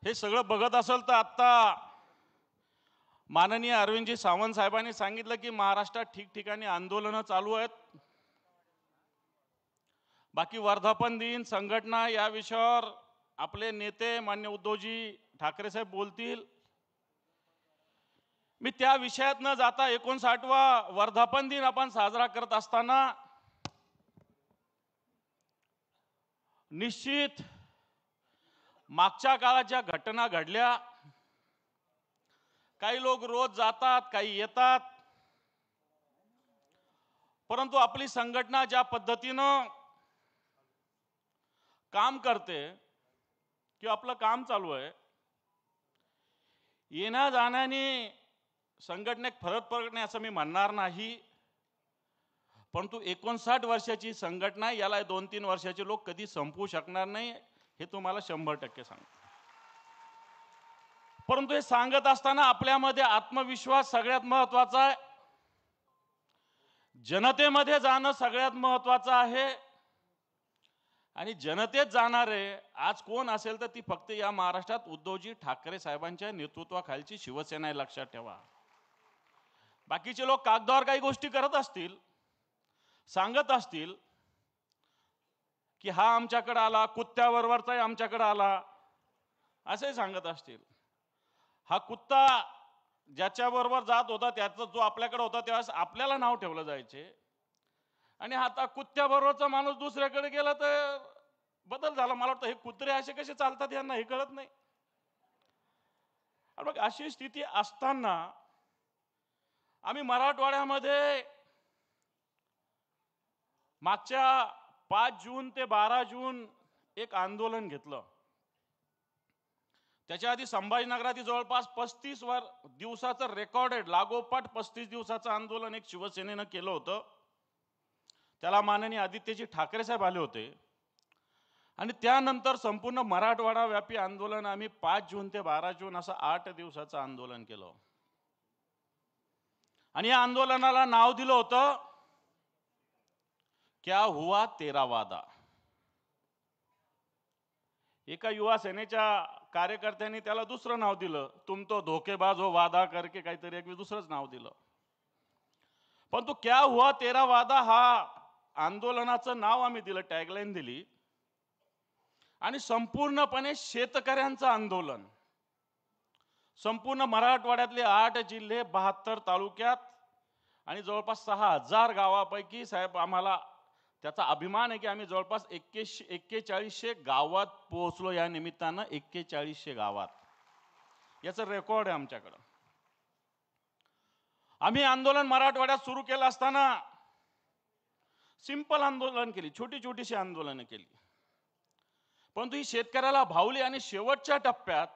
हे सगळं बघत असेल तर आता माननीय अरविंदजी सावंत साहेबांनी सांगितलं की महाराष्ट्रात ठिकठिकाणी आंदोलनं चालू आहेत। बाकी वर्धापन दिन संघटना या विषयावर आपले नेते मान्य उद्धवजी ठाकरे साहेब बोलतील। मी त्या विषयात न जाता 59वा वर्धापन दिन आपण साजरा करत असताना निश्चित मागच्या काळात ज्या घटना घडल्या, काही लोक रोज जातात काही येतात, परंतु आपली संघटना ज्या पद्धतीनं काम करते की आपलं काम चालू आहे, येण्या जाण्याने संघटनेत फरक पडणे असं मी म्हणणार नाही, परंतु 59 वर्षाची संघटना याला 2-3 वर्षाचे लोक कधी संपवू शकणार नाही हे तुम्हाला 100% सांगतो। परंतु हे सांगत असताना आपल्यामध्ये आत्मविश्वास सगळ्यात महत्त्वाचा आहे, जनतेमध्ये जाणं सगळ्यात महत्त्वाचं आहे। आणि जनतेत जाणारे आज कोण असेल तर ती फक्त या महाराष्ट्रात उद्धवजी ठाकरे साहेबांच्या नेतृत्वाखालची शिवसेना आहे, लक्षात ठेवा। बाकीचे लोक कागदावर काही गोष्टी करत असतील, सांगत असतील की हा आमच्याकडे आला, कुत्त्याबरोबरचाही आमच्याकडे आला असे सांगत असतील। हा कुत्ता ज्याच्याबरोबर जात होता त्याचा जो आपल्याकडे होता तेव्हा आपल्याला नाव ठेवलं जायचे, आणि आता कुत्त्याबरोबरचा माणूस दुसऱ्याकडे गेला तर बदल झाला। मला वाटतं हे कुत्रे असे कसे चालतात यांना हे कळत नाही। आणि मग अशी स्थिती असताना आम्ही मराठवाड्यामध्ये मागच्या 5 जून ते 12 जून एक आंदोलन घेतलं। त्याच्या आधी संभाजीनगरात जवळपास 35 दिवसाचं रेकॉर्डेड लागोपाठ 35 दिवसाचं आंदोलन एक शिवसेनेनं केलं होतं। त्याला माननीय आदित्यजी ठाकरे साहेब आले होते, आणि त्यानंतर संपूर्ण मराठवाडा व्यापी आंदोलन आम्ही 5 जून ते 12 जून असं 8 दिवसाचं आंदोलन केलं। आणि या आंदोलनाला नाव दिलं होतं क्या हुआ तेरा वादा। एका युवा सेनेच्या कार्यकर्त्यांनी त्याला दुसरं नाव दिलं, तुम तो धोखेबाज हो वादा करके, काहीतरी एक दुसरंच नाव दिलं। पण तो क्या हुआ तेरा वादा हा आंदोलनाचं नाव आम्ही दिलं, टॅगलाईन दिली। आणि संपूर्णपणे शेतकऱ्यांचं आंदोलन, संपूर्ण मराठवाड्यातले 8 जिल्हे 72 तालुक्यात आणि जवळपास 6000 गावापैकी साहेब आम्हाला त्याचा अभिमान आहे की आम्ही जवळपास 4100 गावात पोहोचलो। या निमित्तानं 4100 गावात याचं रेकॉर्ड आहे आमच्याकडं। आम्ही आंदोलन मराठवाड्यात सुरू केलं असताना सिंपल आंदोलन केली, छोटी छोटीशी आंदोलनं केली, परंतु ही शेतकऱ्याला भावली। आणि शेवटच्या टप्प्यात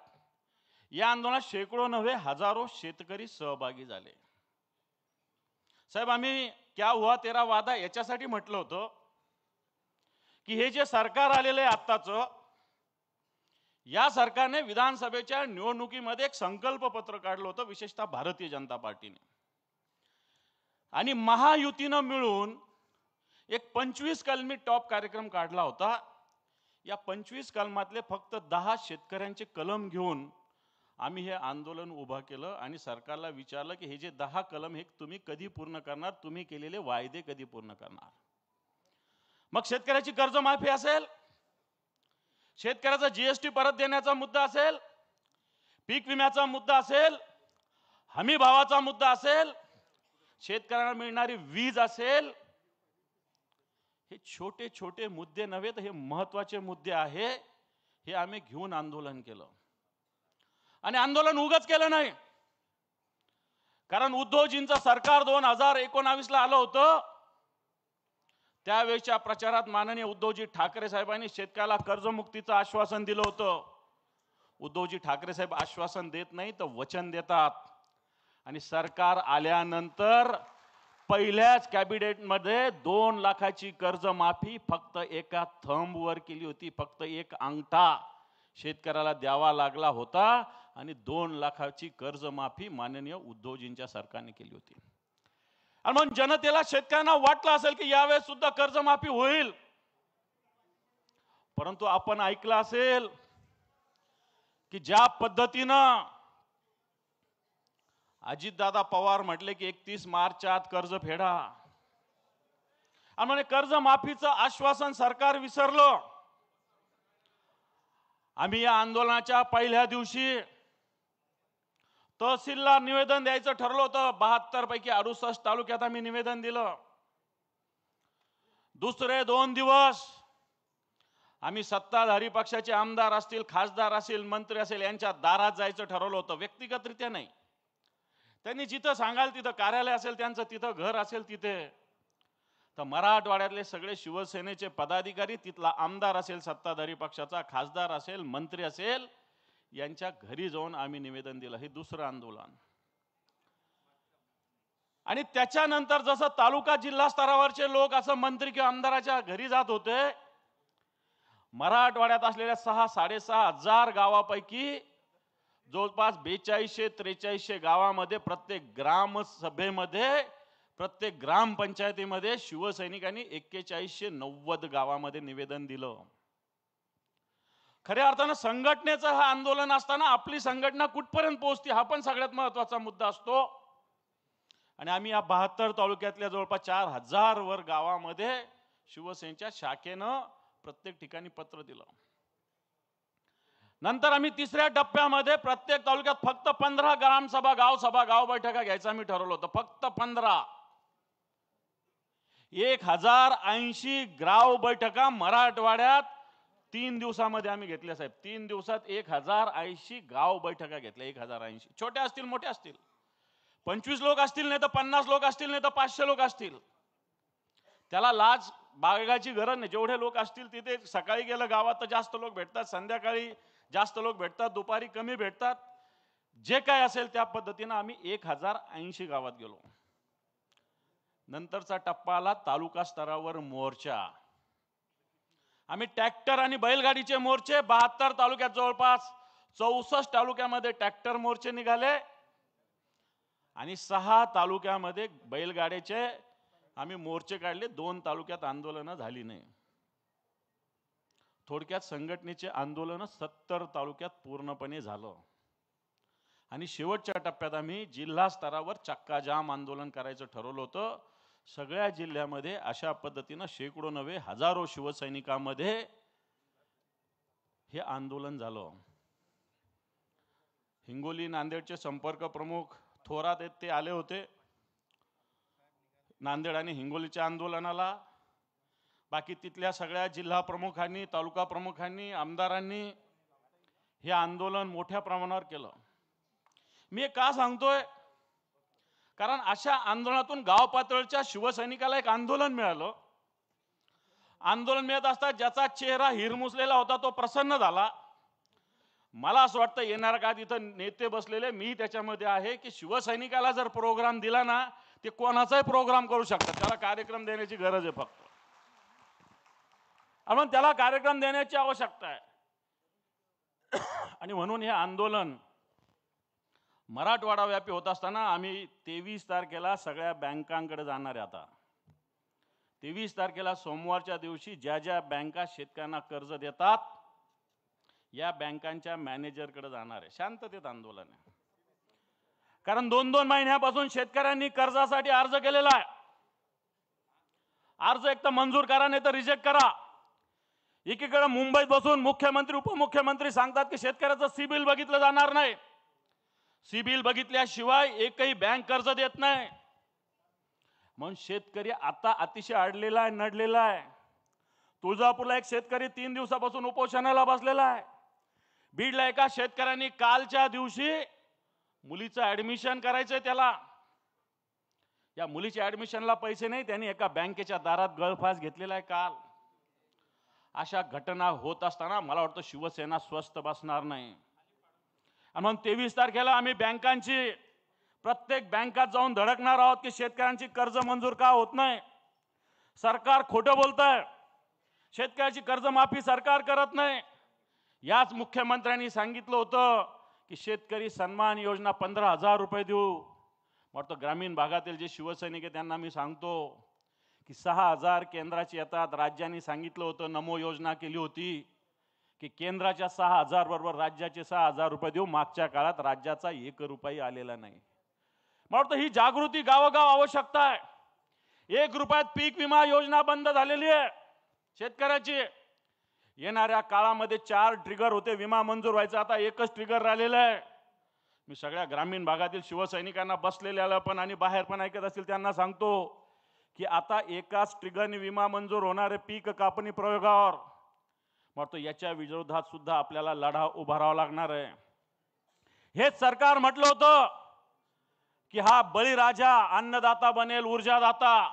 या आंदोलनात शेकडो नव्हे हजारो शेतकरी सहभागी झाले। साहेब आम्ही क्या हुआ तेरा वादा याच्यासाठी म्हटलं होतं की हे जे सरकार आलेलं आहे आत्ताचं, या सरकारने विधानसभेच्या निवडणुकीमध्ये एक संकल्प पत्र काढलं होतं, विशेषतः भारतीय जनता पार्टीने, आणि महायुतीनं मिळून एक 25 कलमी टॉप कार्यक्रम काढला होता। या 25 कलमातले फक्त 10 शेतकऱ्यांचे कलम घेऊन आम्ही हे आंदोलन उभा केलं आणि सरकारला विचारलं की हे जे 10 कलम हे तुम्ही कधी पूर्ण करणार, तुम्ही केलेले वायदे कधी पूर्ण करणार। मग शेतकऱ्याची कर्जमाफी असेल, शेतकऱ्याचा जीएसटी परत देण्याचा मुद्दा असेल, पीक विम्याचा मुद्दा असेल, हमी भावाचा मुद्दा असेल, शेतकऱ्यांना मिळणारी वीज असेल, हे छोटे छोटे मुद्दे नव्हे तर हे महत्त्वाचे मुद्दे आहे। हे आम्ही घेऊन आंदोलन केलं, आणि आंदोलन उगाच केलं नाही, कारण उद्धवजींचं सरकार 2019 ला आलं होतं। त्यावेळेच्या प्रचारात माननीय उद्धवजी ठाकरे साहेबांनी शेतकऱ्याला कर्जमुक्तीचं आश्वासन दिलं होतं। उद्धवजी ठाकरे साहेब आश्वासन देत नाही तर वचन देतात, आणि सरकार आल्यानंतर पहिल्याच कॅबिनेटमध्ये 2 लाखाची कर्जमाफी फक्त एका थंबवर केली होती। फक्त एक अंगठा शेतकऱ्याला द्यावा लागला होता, आणि 2 लाखाची कर्जमाफी माननीय उद्धवजींच्या सरकारने केली होती। आणि मग जनतेला शेतकऱ्यांना वाटलं असेल की यावेळेस सुद्धा कर्जमाफी होईल, परंतु आपण ऐकलं असेल की ज्या पद्धतीनं अजितदादा पवार म्हटले की 31 मार्चच्या आत कर्ज फेडा, आणि म्हणे कर्ज माफीचं आश्वासन सरकार विसरलं. आम्ही या आंदोलनाच्या पहिल्या दिवशी तहसीलला निवेदन द्यायचं ठरलं होतं. 72 पैकी 68 तालुक्यात आम्ही निवेदन दिलं. दुसरे 2 दिवस आम्ही सत्ताधारी पक्षाचे आमदार असतील, खासदार असतील, मंत्री असेल यांच्या दारात जायचं ठरवलं होतं. व्यक्तिगतरित्या नाही, त्यांनी जिथं सांगाल तिथं, कार्यालय असेल त्यांचं तिथं, घर असेल तिथे. तर मराठवाड्यातले सगळे शिवसेनेचे पदाधिकारी, तिथला आमदार असेल सत्ताधारी पक्षाचा, खासदार असेल, मंत्री असेल, यांच्या घरी जाऊन आम्ही निवेदन दिलं. हे दुसरं आंदोलन. आणि त्याच्यानंतर जसं तालुका जिल्हा स्तरावरचे लोक असं मंत्री किंवा आमदाराच्या घरी जात होते, मराठवाड्यात असलेल्या 6-6.5 हजार गावापैकी जवळपास 4200-4300 गावामध्ये, प्रत्येक ग्रामसभेमध्ये, प्रत्येक ग्रामपंचायतीमध्ये शिवसैनिकांनी 4190 गावामध्ये निवेदन दिलं. खऱ्या अर्थानं संघटनेचं हा आंदोलन असताना आपली संघटना कुठपर्यंत पोहोचते हा पण सगळ्यात महत्वाचा मुद्दा असतो. आणि आम्ही या 72 तालुक्यातल्या जवळपास 4000 वर गावामध्ये शिवसेनेच्या शाखेनं प्रत्येक ठिकाणी पत्र दिलं. नंतर आम्ही तिसऱ्या टप्प्यामध्ये प्रत्येक तालुक्यात फक्त 15 ग्रामसभा, गावसभा, गाव बैठका घ्यायचं आम्ही ठरवलं होतं. फक्त 15. 1080 गाव बैठका मराठवाड्यात 3 दिवसामध्ये आम्ही घेतल्या साहेब. 3 दिवसात 1080 गाव बैठका घेतल्या. 1080, छोट्या असतील, मोठ्या असतील, 25 लोक असतील, नाही तर 50 लोक असतील, नाही तर 500 लोक असतील. त्याला लाज बाळगायची गरज नाही. जेवढे लोक असतील तिथे, सकाळी गेलं गावात तर जास्त लोक भेटतात, संध्याकाळी जास्त लोक भेटतात, दुपारी कमी भेटतात. जे काय असेल त्या पद्धतीनं आम्ही 1080 गावात गेलो. नंतरचा टप्पा आला तालुका स्तरावर मोर्चा. आम्ही ट्रॅक्टर आणि बैलगाडीचे मोर्चे 72 तालुक्यात, जवळपास 64 तालुक्यामध्ये ट्रॅक्टर मोर्चे निघाले आणि 6 तालुक्यामध्ये बैलगाड्याचे आम्ही मोर्चे काढले. 2 तालुक्यात आंदोलनं झाली नाही. थोडक्यात संघटनेचे आंदोलन 70 तालुक्यात पूर्णपणे झालं. आणि शेवटच्या टप्प्यात आम्ही जिल्हा स्तरावर चक्का जाम आंदोलन करायचं ठरवलं होतं. सगळ्या जिल्ह्यामध्ये अशा पद्धतीनं शेकडो नव्हे हजारो शिवसैनिकांमध्ये हे आंदोलन झालं. हिंगोली नांदेडचे संपर्क प्रमुख थोरात आहेत, ते आले होते नांदेड आणि हिंगोलीच्या आंदोलनाला. बाकी तिथल्या सगळ्या जिल्हा प्रमुखांनी, तालुका प्रमुखांनी, आमदारांनी हे आंदोलन मोठ्या प्रमाणावर केलं. मी हे का सांगतोय, कारण अशा आंदोलनातून गाव पातळीच्या शिवसैनिकाला एक आंदोलन मिळालं. आंदोलन मिळत असता ज्याचा चेहरा हिरमुसलेला होता तो प्रसन्न झाला. मला असं वाटतं येणाऱ्या काळात इथं नेते बसलेले, मी त्याच्यामध्ये आहे, की शिवसैनिकाला जर प्रोग्राम दिला ना, ते कोणाचाही प्रोग्राम करू शकतात. त्याला कार्यक्रम देण्याची गरज आहे फक्त, आणि त्याला कार्यक्रम देण्याची आवश्यकता आहे. आणि म्हणून हे आंदोलन मराठवाडा व्यापी होत असताना आम्ही 23 तारखेला सगळ्या बँकांकडे जाणार आहे. आता 23 तारखेला सोमवारच्या दिवशी ज्या ज्या बँका शेतकऱ्यांना कर्ज देतात या बँकांच्या मॅनेजरकडे जाणार आहे. शांततेत आंदोलन आहे. कारण 2-2 महिन्यापासून शेतकऱ्यांनी कर्जासाठी अर्ज केलेला आहे. अर्ज एक तर मंजूर करा, नाही तर रिजेक्ट करा. एकीकडे मुंबईत बसून मुख्यमंत्री, उपमुख्यमंत्री सांगतात की शेतकऱ्याचं सिबिल बघितलं जाणार नाही. सिबिल बघितल्याशिवाय एकही बँक कर्ज देत नाही. म्हणून शेतकरी आता अतिशय अडलेला आहे, नडलेला आहे. तुळजापूरला एक शेतकरी 3 दिवसापासून उपोषणाला बसलेला आहे. बीडला एका शेतकऱ्यांनी कालच्या दिवशी मुलीचं ऍडमिशन करायचंय त्याला, या मुलीच्या ऍडमिशनला पैसे नाही, त्यांनी एका बँकेच्या दारात गळफास घेतलेला आहे काल. अशा घटना होत असताना मला वाटतं शिवसेना स्वस्थ बसणार नाही. आणि म्हणून 23 तारखेला आम्ही बँकांची, प्रत्येक बँकात जाऊन धडकणार आहोत की शेतकऱ्यांची कर्ज मंजूर का होत नाही. सरकार खोटं बोलतंय, शेतकऱ्याची कर्जमाफी सरकार करत नाही. याच मुख्यमंत्र्यांनी सांगितलं होतं की शेतकरी सन्मान योजना 15,000 रुपये देऊ. वाटतं ग्रामीण भागातील जे शिवसैनिक आहेत त्यांना मी सांगतो की 6,000 केंद्राची येतात. राज्यांनी सांगितलं होतं, नमो योजना केली होती की केंद्राच्या 6,000 बरोबर राज्याचे 6,000 रुपये देऊ, मागच्या काळात राज्याचा 1 रुपया आलेला नाही. मला वाटतं ही जागृती गावोगाव आवश्यकता आहे. 1 रुपयात पीक विमा योजना बंद झालेली आहे शेतकऱ्याची. येणाऱ्या काळामध्ये 4 ट्रिगर होते विमा मंजूर व्हायचा, आता एकच ट्रिगर राहिलेलं आहे. मी सगळ्या ग्रामीण भागातील शिवसैनिकांना बसलेल्याला पण आणि बाहेर पण ऐकत असतील त्यांना सांगतो की आता एकाच ट्रिगरने विमा मंजूर होणारे पीक कापणी प्रयोगावर वाटतं याच्या विरोधात सुद्धा आपल्याला लढा उभारावा लागणार आहे. हेच सरकार म्हटलं होतं की हा बळीराजा अन्नदाता बनेल ऊर्जादाता.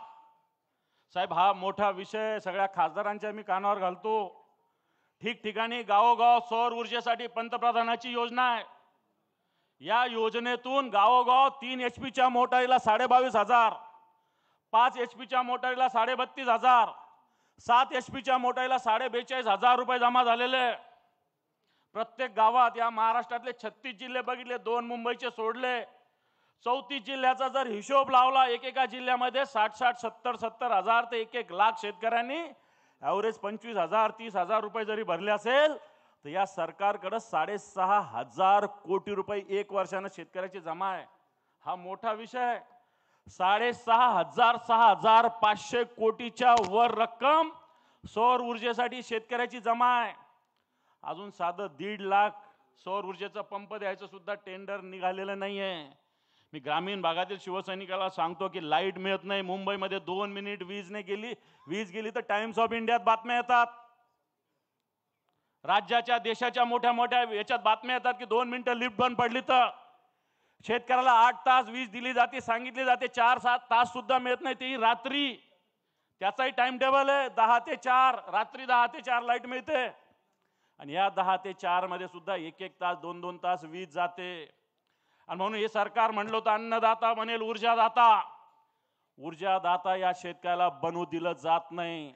साहेब हा मोठा विषय सगळ्या खासदारांच्या मी कानावर घालतो. ठिकठिकाणी गावोगाव सौर ऊर्जेसाठी पंतप्रधानाची योजना आहे. या योजनेतून गावोगाव 3 HP मोटारीला 22,500, 5 HP मोटारीला 32,500, 7 HP मोटारीला 42,500 रुपये जमा झालेले. प्रत्येक गावात या महाराष्ट्रातले 36 जिल्हे बघितले, 2 मुंबईचे सोडले, 34 जिल्ह्याचा जर हिशोब लावला एकेका जिल्ह्यामध्ये 60,000, 70,000 ते 1 लाख शेतकऱ्यांनी ॲव्हरेज 25,000, 30,000 रुपये जरी भरले असेल तर या सरकारकडे 6,500 कोटी रुपये 1 वर्षानं शेतकऱ्याची जमा आहे. हा मोठा विषय आहे. 6,500, 6,500 कोटीच्या वर रक्कम सौर ऊर्जेसाठी शेतकऱ्याची जमा आहे. अजून साधं 1.5 लाख सौर ऊर्जेचा पंप द्यायचं सुद्धा टेंडर निघालेलं नाहीये. मी ग्रामीण भागातील शिवसैनिकाला सांगतो की लाईट मिळत नाही. मुंबईमध्ये 2 मिनिट वीज गेली तर टाइम्स ऑफ इंडियात बातम्या येतात. राज्याच्या देशाच्या मोठ्या मोठ्या याच्यात बातम्या येतात की 2 मिनिटं लिफ्ट बंद पडली तर शेतकऱ्याला 8 तास वीज दिली जाते, सांगितली जाते. 4-7 तास सुद्धा मिळत नाही, तेही रात्री. त्याचाही टाइम टेबल आहे 10 ते 4, रात्री 10 ते 4 लाईट मिळते. आणि या 10 ते 4 मध्ये सुद्धा 1-1 तास 2-2 तास वीज जाते. आणि म्हणून हे सरकार म्हणलं होतं अन्नदाता बनेल ऊर्जादाता. ऊर्जादाता या शेतकऱ्याला बनवू दिलं जात नाही.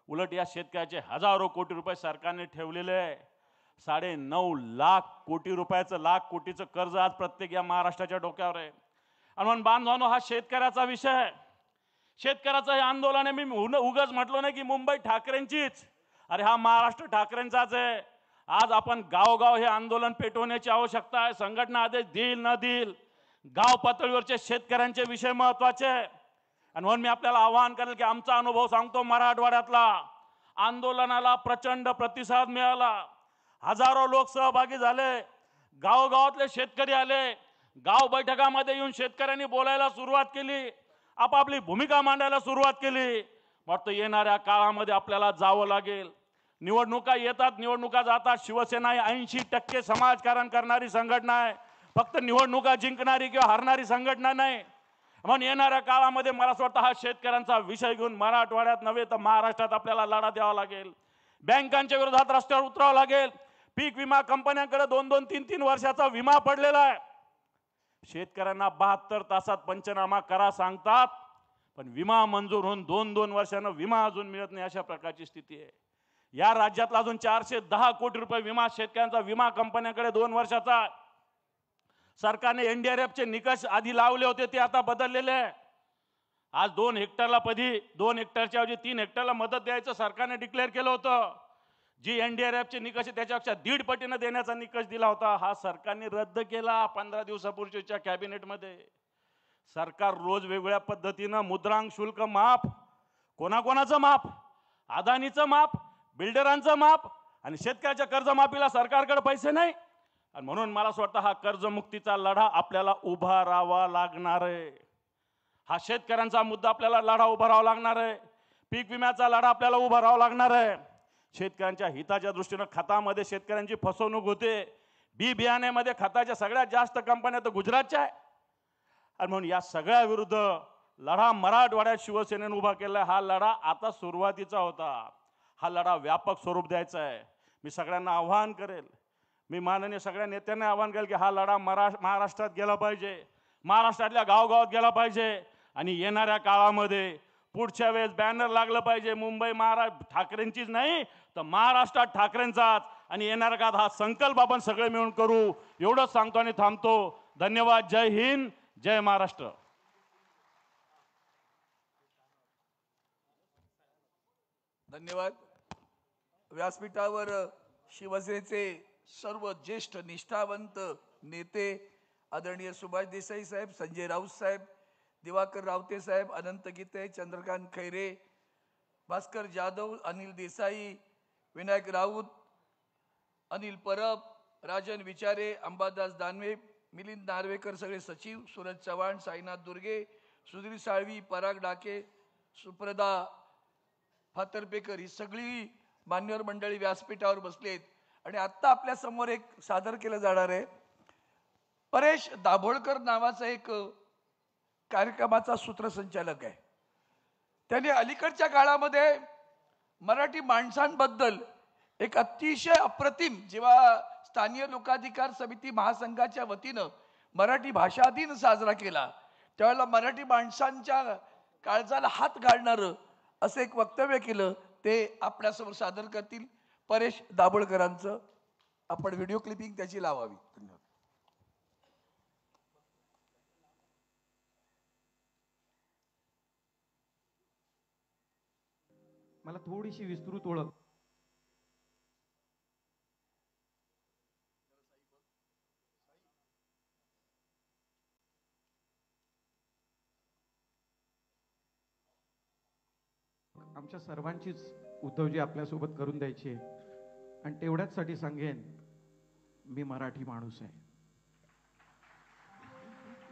उलट या शेतकऱ्याचे हजारो कोटी रुपये सरकारने ठेवलेले आहे. 9.5 लाख कोटी रुपयाचं, लाख कोटीचं कर्ज आज प्रत्येक या महाराष्ट्राच्या डोक्यावर आहे. आणि म्हणून बांधवांनो हा शेतकऱ्याचा विषय आहे. शेतकऱ्याचं हे आंदोलन आहे. मी उगाच म्हटलो नाही की मुंबई ठाकरेंचीच. अरे हा महाराष्ट्र ठाकरेंचाच आहे. आज आपण गावोगाव हे आंदोलन पेटवण्याची आवश्यकता आहे. संघटना आदेश देईल न देईल, गाव पातळीवरचे शेतकऱ्यांचे विषय महत्वाचे आहे. आणि म्हणून मी आपल्याला आवाहन करेल की आमचा अनुभव सांगतो. मराठवाड्यातला आंदोलनाला प्रचंड प्रतिसाद मिळाला. हजारो लोक सहभागी झाले. गावोगावातले शेतकरी आले. गाव बैठकामध्ये येऊन शेतकऱ्यांनी बोलायला सुरुवात केली, आपापली भूमिका मांडायला सुरुवात केली. वाटतं येणाऱ्या काळामध्ये आपल्याला जावं लागेल. निवडणुका येतात, निवडणुका जातात. शिवसेना ही 80% समाजकारण करणारी संघटना आहे. फक्त निवडणुका जिंकणारी किंवा हरणारी संघटना नाही. म्हणून येणाऱ्या काळामध्ये मला असं वाटतं हा शेतकऱ्यांचा विषय घेऊन मराठवाड्यात नव्हे तर महाराष्ट्रात आपल्याला लढा द्यावा लागेल. बँकांच्या विरोधात रस्त्यावर उतरावं लागेल. पीक विमा कंपन्यांकडे 2-2, 3-3 वर्षाचा विमा पडलेला आहे. शेतकऱ्यांना 72 तासात पंचनामा करा सांगतात, पण विमा मंजूर होऊन 2-2 वर्षानं विमा अजून मिळत नाही. अशा प्रकारची स्थिती आहे. या राज्यातला अजून 410 कोटी रुपये विमा शेतकऱ्यांचा विमा कंपन्यांकडे 2 वर्षाचा. सरकारने NDRFचे निकष आधी लावले होते, ते आता बदललेले आहे. आज 2 हेक्टरला 2 हेक्टरच्या ऐवजी 3 हेक्टरला मदत द्यायचं सरकारने डिक्लेअर केलं होतं. जी NDRFचे निकष त्याच्यापेक्षा 1.5 पटीने देण्याचा निकष दिला होता, हा सरकारने रद्द केला 15 दिवसापूर्वीच्या कॅबिनेटमध्ये. सरकार रोज वेगवेगळ्या पद्धतीनं मुद्रांक शुल्क माफ, कोणाकोणाचं माफ, अदानीचं माफ, बिल्डरांचं माफ, आणि शेतकऱ्याच्या कर्जमाफीला सरकारकडे पैसे नाही. आणि म्हणून मला असं वाटतं हा कर्जमुक्तीचा लढा आपल्याला उभा राहावा लागणार आहे. हा शेतकऱ्यांचा मुद्दा आपल्याला लढा उभा राहावा लागणार आहे. पीक विम्याचा लढा आपल्याला उभा राहावा लागणार आहे. शेतकऱ्यांच्या हिताच्या दृष्टीनं खतामध्ये शेतकऱ्यांची फसवणूक होते. बी बियाण्यामध्ये खताच्या सगळ्यात जास्त कंपन्या तर गुजरातच्या आहे. आणि म्हणून या सगळ्या विरुद्ध लढा मराठवाड्यात शिवसेनेने उभा केला. हा लढा आता सुरुवातीचा होता. हा लढा व्यापक स्वरूप द्यायचा आहे. मी सगळ्यांना आव्हान करेल, मी माननीय सगळ्या नेत्यांना आव्हान करेल की हा लढा महाराष्ट्रात गेला पाहिजे, महाराष्ट्रातल्या गावगावात गेला पाहिजे. आणि येणाऱ्या काळामध्ये पुढच्या वेळेस बॅनर लागलं पाहिजे, मुंबई ठाकरेंचीच नाही तर महाराष्ट्रात ठाकरेंचाच. आणि येणाऱ्या काळात हा संकल्प आपण सगळे मिळून करू. एवढंच सांगतो आणि थांबतो. धन्यवाद. जय हिंद, जय महाराष्ट्र. धन्यवाद. व्यासपीठावर शिवसेनेचे सर्व ज्येष्ठ निष्ठावंत नेते आदरणीय सुभाष देसाई साहेब, संजय राऊत साहेब, दिवाकर रावते साहेब, अनंत गीते, चंद्रकांत खैरे, भास्कर जाधव, अनिल देसाई, विनायक राऊत, अनिल परब, राजन विचारे, अंबादास दानवे, मिलिंद नार्वेकर, सगळे सचिव, सूरज चव्हाण, साईनाथ दुर्गे, सुधीर साळवी, पराग डाके, सुप्रदा फातर्पेकर ही सगळी मान्यवर मंडळी व्यासपीठावर बसलेत. आणि आत्ता आपल्या समोर एक सादर केलं जाणार आहे. परेश दाभोळकर नावाचा एक कार्यक्रमाचा सूत्रसंचालक आहे. त्याने अलीकडच्या काळामध्ये मराठी माणसांबद्दल एक अतिशय अप्रतिम, जेव्हा स्थानिक लोकाधिकार समिती महासंघाच्या वतीनं मराठी भाषा दिन साजरा केला त्यावेळेला मराठी माणसांच्या काळजाला हात घालणारं असं एक वक्तव्य केलं. ते आपल्यासमोर सादर करतील परेश दाभोळकरांचं. आपण व्हिडिओ क्लिपिंग त्याची लावावी. धन्यवाद. मला थोडीशी विस्तृत ओळख. आमच्या सर्वांचीच उद्धवजी आपल्यासोबत करून द्यायची आहे. आणि तेवढ्याचसाठी सांगेन, मी मराठी माणूस आहे.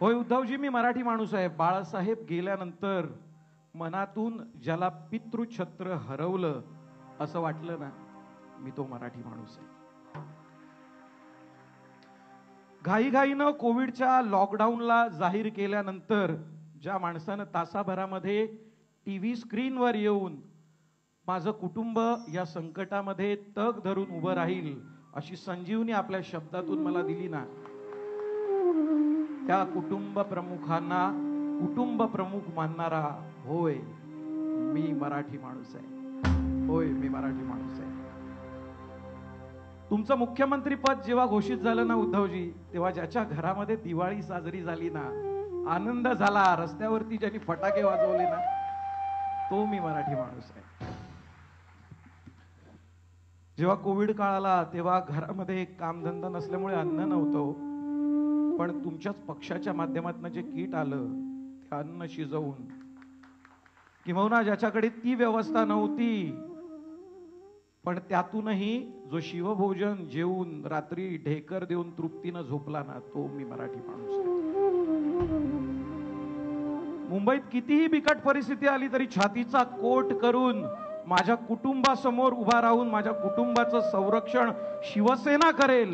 होय उद्धवजी, मी मराठी माणूस आहे. बाळासाहेब गेल्यानंतर मनातून ज्याला पितृछत्र हरवलं असं वाटलं ना, मी तो मराठी माणूस आहे. घाईघाईनं कोविडच्या लॉकडाऊनला जाहीर केल्यानंतर ज्या माणसानं तासाभरामध्ये टीव्ही स्क्रीनवर येऊन माझं कुटुंब या संकटामध्ये तग धरून उभं राहील अशी संजीवनी आपल्या शब्दातून मला दिली ना, त्या कुटुंब प्रमुखांना कुटुंब प्रमुख मानणारा, होय मी मराठी माणूस आहे. होय मी मराठी माणूस आहे. तुमचं मुख्यमंत्री पद जेव्हा घोषित झालं ना उद्धवजी, तेव्हा ज्याच्या घरामध्ये दिवाळी साजरी झाली ना, आनंद झाला, रस्त्यावरती ज्यांनी फटाके वाजवले ना, तो मी मराठी माणूस आहे. जेव्हा कोविड काळ आला तेव्हा घरामध्ये कामधंदा नसल्यामुळे अन्न नव्हतं, पण तुमच्याच पक्षाच्या माध्यमातून जे किट आलं ते अन्न शिजवून, किंवा ज्याच्याकडे ती व्यवस्था नव्हती पण त्यातूनही जो शिवभोजन जेवून रात्री ढेकर देऊन तृप्तीनं झोपला ना, तो मी मराठी माणूस आहे. मुंबईत कितीही बिकट परिस्थिती आली तरी छातीचा कोट करून माझ्या कुटुंबासमोर उभा राहून माझ्या कुटुंबाचं संरक्षण शिवसेना करेल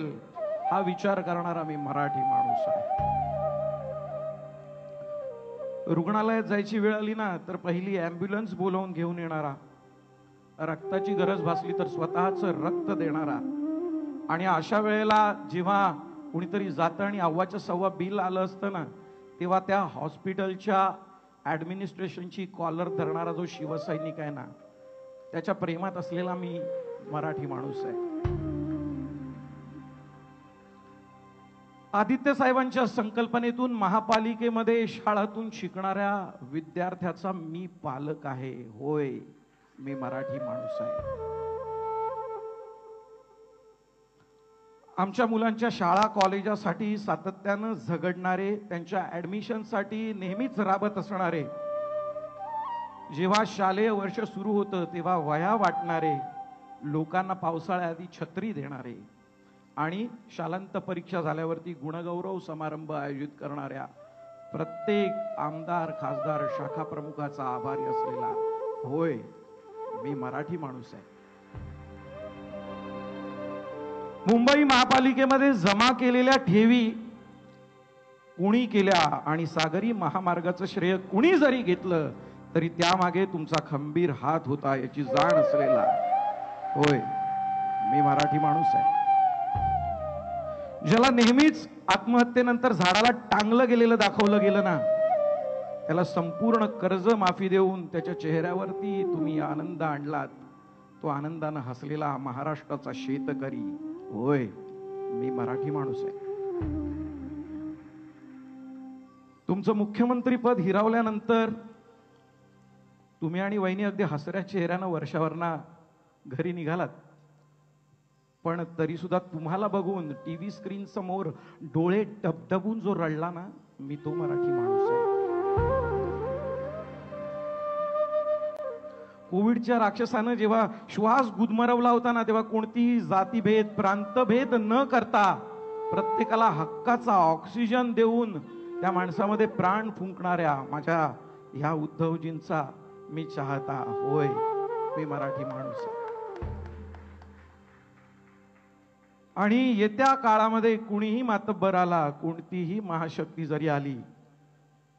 हा विचार करणारा मी मराठी माणूस आहे. रुग्णालयात जायची वेळ आली ना तर पहिली ॲम्ब्युलन्स बोलवून घेऊन येणारा, रक्ताची गरज भासली तर स्वतःचं रक्त देणारा, आणि अशा वेळेला जेव्हा कुणीतरी जातं आणि अव्वाच्या सव्वा बिल आलं असतं ना, तेव्हा त्या हॉस्पिटलच्या ॲडमिनिस्ट्रेशनची कॉलर धरणारा जो शिवसैनिक आहे ना, त्याच्या प्रेमात असलेला मी मराठी माणूस आहे. आदित्य साहेबांच्या संकल्पनेतून महापालिकेमध्ये शाळातून शिकणाऱ्या विद्यार्थ्याचा मी पालक आहे. होय मी मराठी माणूस आहे. आमच्या मुलांच्या शाळा कॉलेजासाठी सातत्यानं झगडणारे, त्यांच्या ॲडमिशनसाठी नेहमीच राबत असणारे, जेव्हा शालेय वर्ष सुरू होतं तेव्हा वह्या वाटणारे, लोकांना पावसाळ्याआधी छत्री देणारे आणि शालांत परीक्षा झाल्यावरती गुणगौरव समारंभ आयोजित करणाऱ्या प्रत्येक आमदार, खासदार, शाखा प्रमुखाचा आभारी असलेला, होय मी मराठी माणूस आहे. मुंबई महापालिकेमध्ये जमा केलेल्या ठेवी कुणी केल्या आणि सागरी महामार्गाचं श्रेय कुणी जरी घेतलं तरी त्यामागे तुमचा खंबीर हात होता याची जाण असलेला, होय मी मराठी माणूस आहे. ज्याला नेहमीच आत्महत्येनंतर झाडाला टांगलं गेलेलं दाखवलं गेलं ना, त्याला संपूर्ण कर्ज माफी देऊन त्याच्या चेहऱ्यावरती तुम्ही आनंद आणलात. तो आनंदानं हसलेला महाराष्ट्राचा शेतकरी, होय मी मराठी माणूस आहे. तुमचं मुख्यमंत्री पद हिरावल्यानंतर तुम्ही आणि वहिनी अगदी हसऱ्या चेहऱ्यानं वर्षावरना घरी निघालात. पण तरी सुद्धा तुम्हाला बघून टीव्ही स्क्रीन समोर डोळे डबडबून जो रडला ना, मी तो मराठी माणूस आहे. कोविडच्या राक्षसानं जेव्हा श्वास गुदमरवला होता ना, तेव्हा कोणतीही जातीभेद प्रांतभेद न करता प्रत्येकाला हक्काचा ऑक्सिजन देऊन त्या माणसामध्ये प्राण फुंकणाऱ्या माझ्या ह्या उद्धवजींचा मी चाहता. होय, मी मराठी माणूस आहे. आणि येत्या काळामध्ये कुणीही मातब्बर आला, कोणतीही महाशक्ती जरी आली,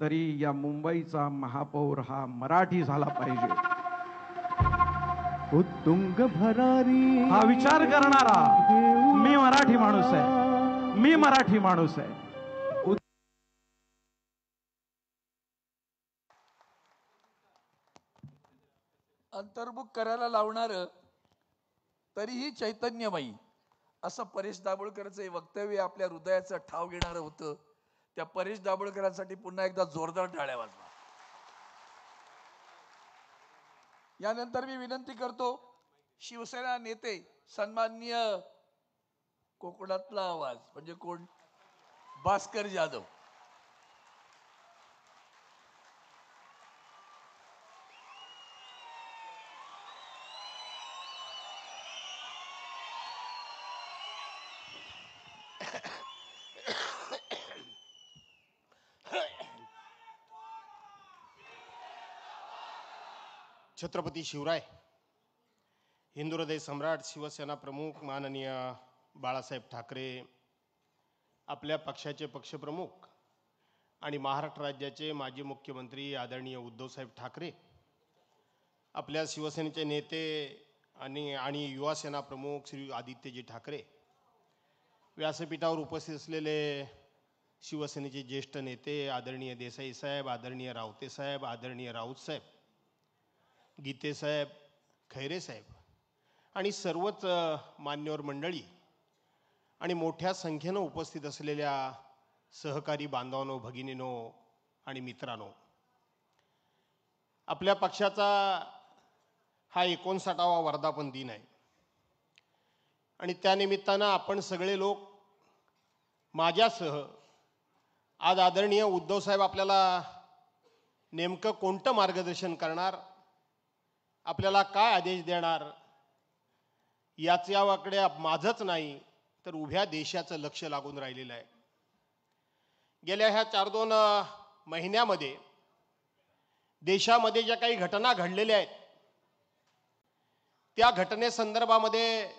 तरी या मुंबईचा महापौर हा मराठी झाला पाहिजे. उत्तुंग भरारी हा विचार करणारा मी मराठी माणूस आहे. मी मराठी माणूस आहे. अंतर्मुख करायला लावणार तरीही चैतन्यमयी असं परेश दाभोळकरचं हे वक्तव्य आपल्या हृदयाचा ठाव घेणारं होतं. त्या परेश दाभोळकरांसाठी पुन्हा एकदा जोरदार टाळ्या वाजवा. यानंतर मी विनंती करतो शिवसेना नेते सन्माननीय कोकणातला आवाज म्हणजे कोण, भास्कर जाधव. छत्रपती शिवराय, हिंदू हृदय सम्राट, शिवसेना प्रमुख माननीय बाळासाहेब ठाकरे, आपल्या पक्षाचे पक्षप्रमुख आणि महाराष्ट्र राज्याचे माजी मुख्यमंत्री आदरणीय उद्धवसाहेब ठाकरे, आपल्या शिवसेनेचे नेते आणि युवा सेना प्रमुख श्री आदित्यजी ठाकरे, व्यासपीठावर उपस्थित असलेले शिवसेनेचे ज्येष्ठ नेते आदरणीय देसाई साहेब, आदरणीय रावते साहेब, आदरणीय राऊत साहेब, गीते साहेब, खैरे साहेब आणि सर्वच मान्यवर मंडळी आणि मोठ्या संख्येनं उपस्थित असलेल्या सहकारी बांधवांनो, भगिनींनो आणि मित्रांनो, आपल्या पक्षाचा हा 59वा वर्धापन दिन आहे आणि त्यानिमित्तानं आपण सगळे लोक माझ्यासह आज आदरणीय उद्धवसाहेब आपल्याला नेमकं कोणतं मार्गदर्शन करणार, आपल्याला काय आदेश देणार, याच्याकडे माझंच नाही तर उभ्या देशाचं लक्ष लागून राहिलेलं आहे. गेल्या ह्या 4-2 महिन्यामध्ये देशामध्ये ज्या काही घटना घडलेल्या आहेत त्या घटनेसंदर्भामध्ये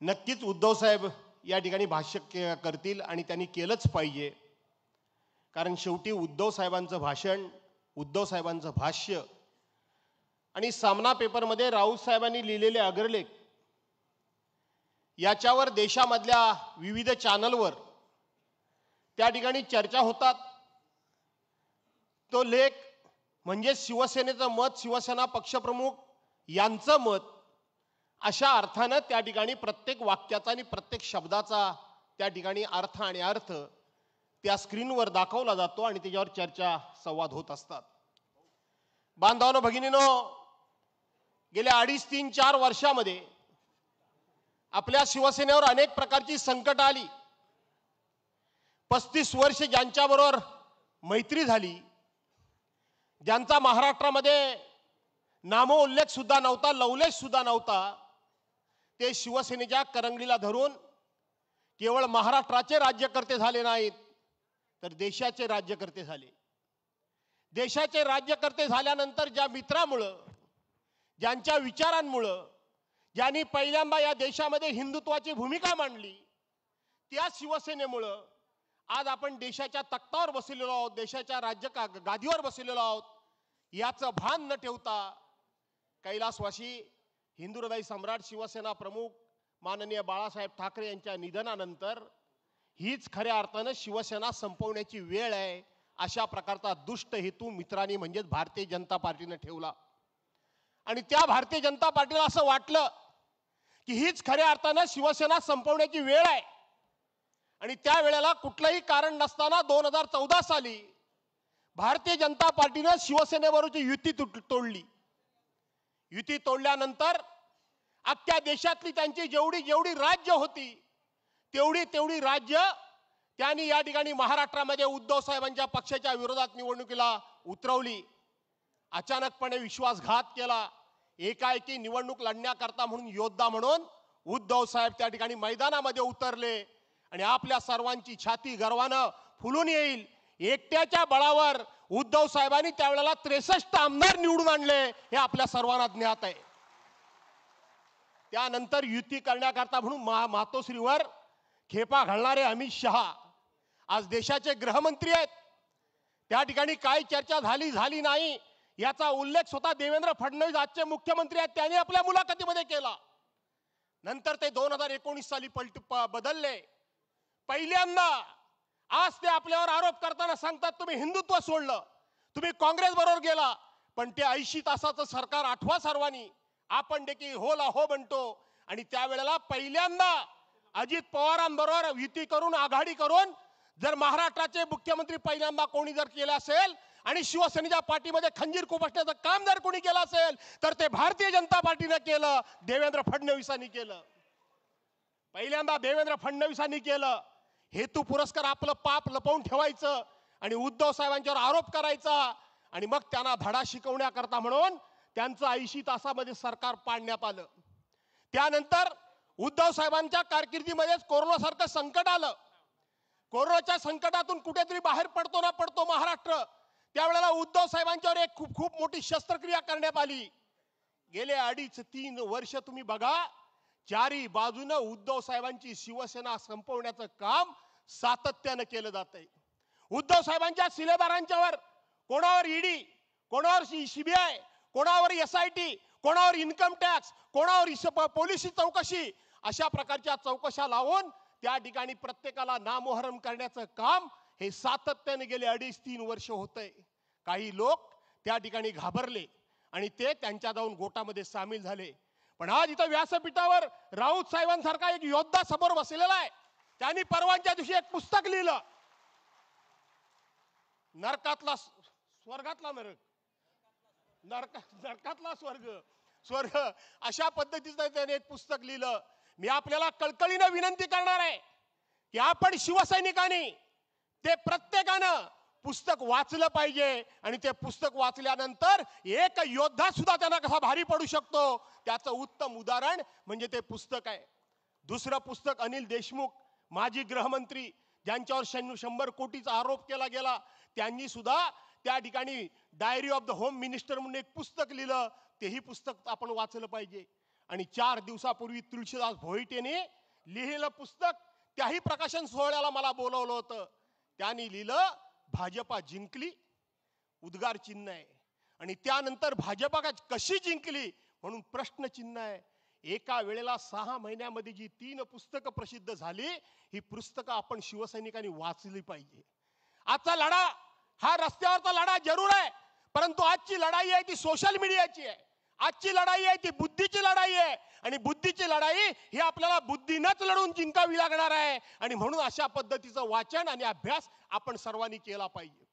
नक्कीच उद्धवसाहेब या ठिकाणी भाष्य करतील आणि त्यांनी केलंच पाहिजे. कारण शेवटी उद्धवसाहेबांचं भाषण, उद्धवसाहेबांचं भाष्य आणि सामना पेपरमध्ये राऊत साहेबांनी लिहिलेले अग्रलेख याच्यावर देशामधल्या विविध चॅनलवर त्या ठिकाणी चर्चा होतात. तो लेख म्हणजे शिवसेनेचं मत, शिवसेना पक्षप्रमुख यांचं मत, अशा अर्थानं त्या ठिकाणी प्रत्येक वाक्याचा आणि प्रत्येक शब्दाचा त्या ठिकाणी अर्थ आणि अर्थ त्या स्क्रीनवर दाखवला जातो आणि त्याच्यावर चर्चा संवाद होत असतात. बांधवांनो, भगिनींनो, गेल्या 2.5-3-4 वर्षामध्ये आपल्या शिवसेनेवर अनेक प्रकारची संकट आली. 35 वर्ष ज्यांच्याबरोबर मैत्री झाली, ज्यांचा महाराष्ट्रामध्ये नामोल्लेख सुद्धा नव्हता, लवलेख सुद्धा नव्हता, ते शिवसेनेच्या करंगळीला धरून केवळ महाराष्ट्राचे राज्यकर्ते झाले नाहीत तर देशाचे राज्यकर्ते झाले. देशाचे राज्यकर्ते झाल्यानंतर ज्या मित्रामुळं, ज्यांच्या विचारांमुळं, ज्यांनी पहिल्यांदा या देशामध्ये हिंदुत्वाची भूमिका मांडली, त्या शिवसेनेमुळं आज आपण देशाच्या तख्तावर बसलेलो आहोत, देशाच्या गादीवर बसलेलो आहोत. याचं भान न ठेवता कैलासवासी हिंदू हृदय सम्राट, शिवसेना प्रमुख माननीय बाळासाहेब ठाकरे यांच्या निधनानंतर हीच खऱ्या अर्थानं शिवसेना संपवण्याची वेळ आहे, अशा प्रकारचा दुष्ट हेतू मित्रांनी म्हणजेच भारतीय जनता पार्टीने ठेवला. आणि त्या भारतीय जनता पार्टीला असं वाटलं की हीच खऱ्या अर्थानं शिवसेना संपवण्याची वेळ आहे. आणि त्या वेळेला कुठलंही कारण नसताना 2014 साली भारतीय जनता पार्टीने शिवसेनेबरोबरची युती तोडली. युती तोडल्यानंतर अख्ख्या देशातली त्यांची जेवढी जेवढी राज्य होती तेवढी तेवढी राज्य त्यांनी या ठिकाणी महाराष्ट्रामध्ये उद्धव साहेबांच्या पक्षाच्या विरोधात निवडणुकीला उतरवली. अचानकपणे विश्वासघात केला. एकाएकी निवडणूक लढण्याकरता म्हणून योद्धा म्हणून उद्धव साहेब त्या ठिकाणी मैदानामध्ये उतरले आणि आपल्या सर्वांची छाती गर्वानं फुलून येईल. एकट्याच्या बळावर उद्धव साहेबांनी त्यावेळेला 63 आमदार निवडून आणले हे आपल्या सर्वांना ज्ञात आहे. त्यानंतर युती करण्याकरता म्हणून मातोश्रीवर खेपा घालणारे अमित शहा आज देशाचे गृहमंत्री आहेत. त्या ठिकाणी काय चर्चा झाली नाही याचा उल्लेख स्वतः देवेंद्र फडणवीस आजचे मुख्यमंत्री आहेत त्यांनी आपल्या मुलाखतीमध्ये केला. नंतर ते 2019 साली बदलले. पहिल्यांदा आज ते आपल्यावर आरोप करताना सांगतात तुम्ही हिंदुत्व सोडलं, तुम्ही काँग्रेस बरोबर गेला. पण ते 80 तासाचं सरकार आठवा सर्वांनी. आपण देखील होला हो म्हणतो. आणि त्यावेळेला पहिल्यांदा अजित पवारांबरोबर युती करून आघाडी करून जर महाराष्ट्राचे मुख्यमंत्री पहिल्यांदा कोणी जर केलं असेल आणि शिवसेनेच्या पाठीमध्ये खंजीर खुपसण्याचं काम जर कोणी केलं असेल तर ते भारतीय जनता पार्टीने केलं, देवेंद्र फडणवीसांनी केलं. पहिल्यांदा देवेंद्र फडणवीसांनी केलं. हेतू पुरस्कार आपलं पाप लपवून ठेवायचं आणि उद्धव साहेबांच्यावर आरोप करायचा आणि मग त्यांना धडा शिकवण्याकरता म्हणून त्यांचं 80 तासामध्ये सरकार पाडण्यात आलं. त्यानंतर उद्धव साहेबांच्या कारकिर्दीमध्येच कोरोनासारखं संकट आलं. कोरोनाच्या संकटातून कुठेतरी बाहेर पडतो ना पडतो महाराष्ट्र. त्यावेळेला उद्धव साहेबांच्यावर एक खूप मोठी शस्त्रक्रिया करण्यात आली. गेले 2.5-3 वर्ष तुम्ही बघा, चारी बाजूनं उद्धव साहेबांची शिवसेना संपवण्याचं काम सातत्यानं केलं जात आहे. उद्धव साहेबांच्या शिलेदारांच्यावर कोणावर ईडी, कोणावर सीबीआय, कोणावर SIT, कोणावर इन्कम टॅक्स, कोणावर पोलिसी चौकशी, अशा प्रकारच्या चौकशा लावून त्या ठिकाणी प्रत्येकाला नामोहरम करण्याचं काम हे सातत्याने गेले 2.5-3 वर्ष होतंय. काही लोक त्या ठिकाणी घाबरले आणि ते त्यांच्या जाऊन गोटामध्ये सामील झाले. पण आज इथं व्यासपीठावर राऊत साहेबांसारखा एक योद्धा समोर बसलेला आहे. त्यांनी परवांच्या दिवशी एक पुस्तक लिहिलं, नरकातला स्वर्गातला नरक, नरकातला स्वर्ग, अशा पद्धतीचं त्याने एक पुस्तक लिहिलं. मी आपल्याला कळकळीनं विनंती करणार आहे की आपण शिवसैनिकांनी ते प्रत्येकानं पुस्तक वाचलं पाहिजे आणि ते पुस्तक वाचल्यानंतर एक योद्धा सुद्धा त्यांना कसा भारी पडू शकतो त्याचं उत्तम उदाहरण म्हणजे ते पुस्तक आहे. दुसरं पुस्तक अनिल देशमुख माजी गृहमंत्री ज्यांच्यावर 100 कोटीचा आरोप केला गेला, त्यांनी सुद्धा त्या ठिकाणी diary of the home minister म्हणून एक पुस्तक लिहिलं. तेही पुस्तक आपण वाचलं पाहिजे. आणि 4 दिवसापूर्वी तुळशीदास भोईटेने लिहिलेलं पुस्तक त्याही प्रकाशन सोहळ्याला मला बोलवलं होतं. त्यांनी लिहिलं भाजपा जिंकली, उद्गार चिन्ह आहे. आणि त्यानंतर भाजपा कशी जिंकली म्हणून प्रश्न चिन्ह आहे. एका वेळेला 6 महिन्यामध्ये जी 3 पुस्तकं प्रसिद्ध झाली, ही पुस्तकं आपण शिवसैनिकांनी वाचली पाहिजे. आजचा लढा हा रस्त्यावरचा लढा जरूर आहे, परंतु आजची लढाई आहे ती सोशल मीडियाची आहे. आजची लढाई आहे ती बुद्धीची लढाई आहे आणि बुद्धीची लढाई ही आपल्याला बुद्धीनंच लढून जिंकावी लागणार आहे. आणि म्हणून अशा पद्धतीचं वाचन आणि अभ्यास आपण सर्वांनी केला पाहिजे.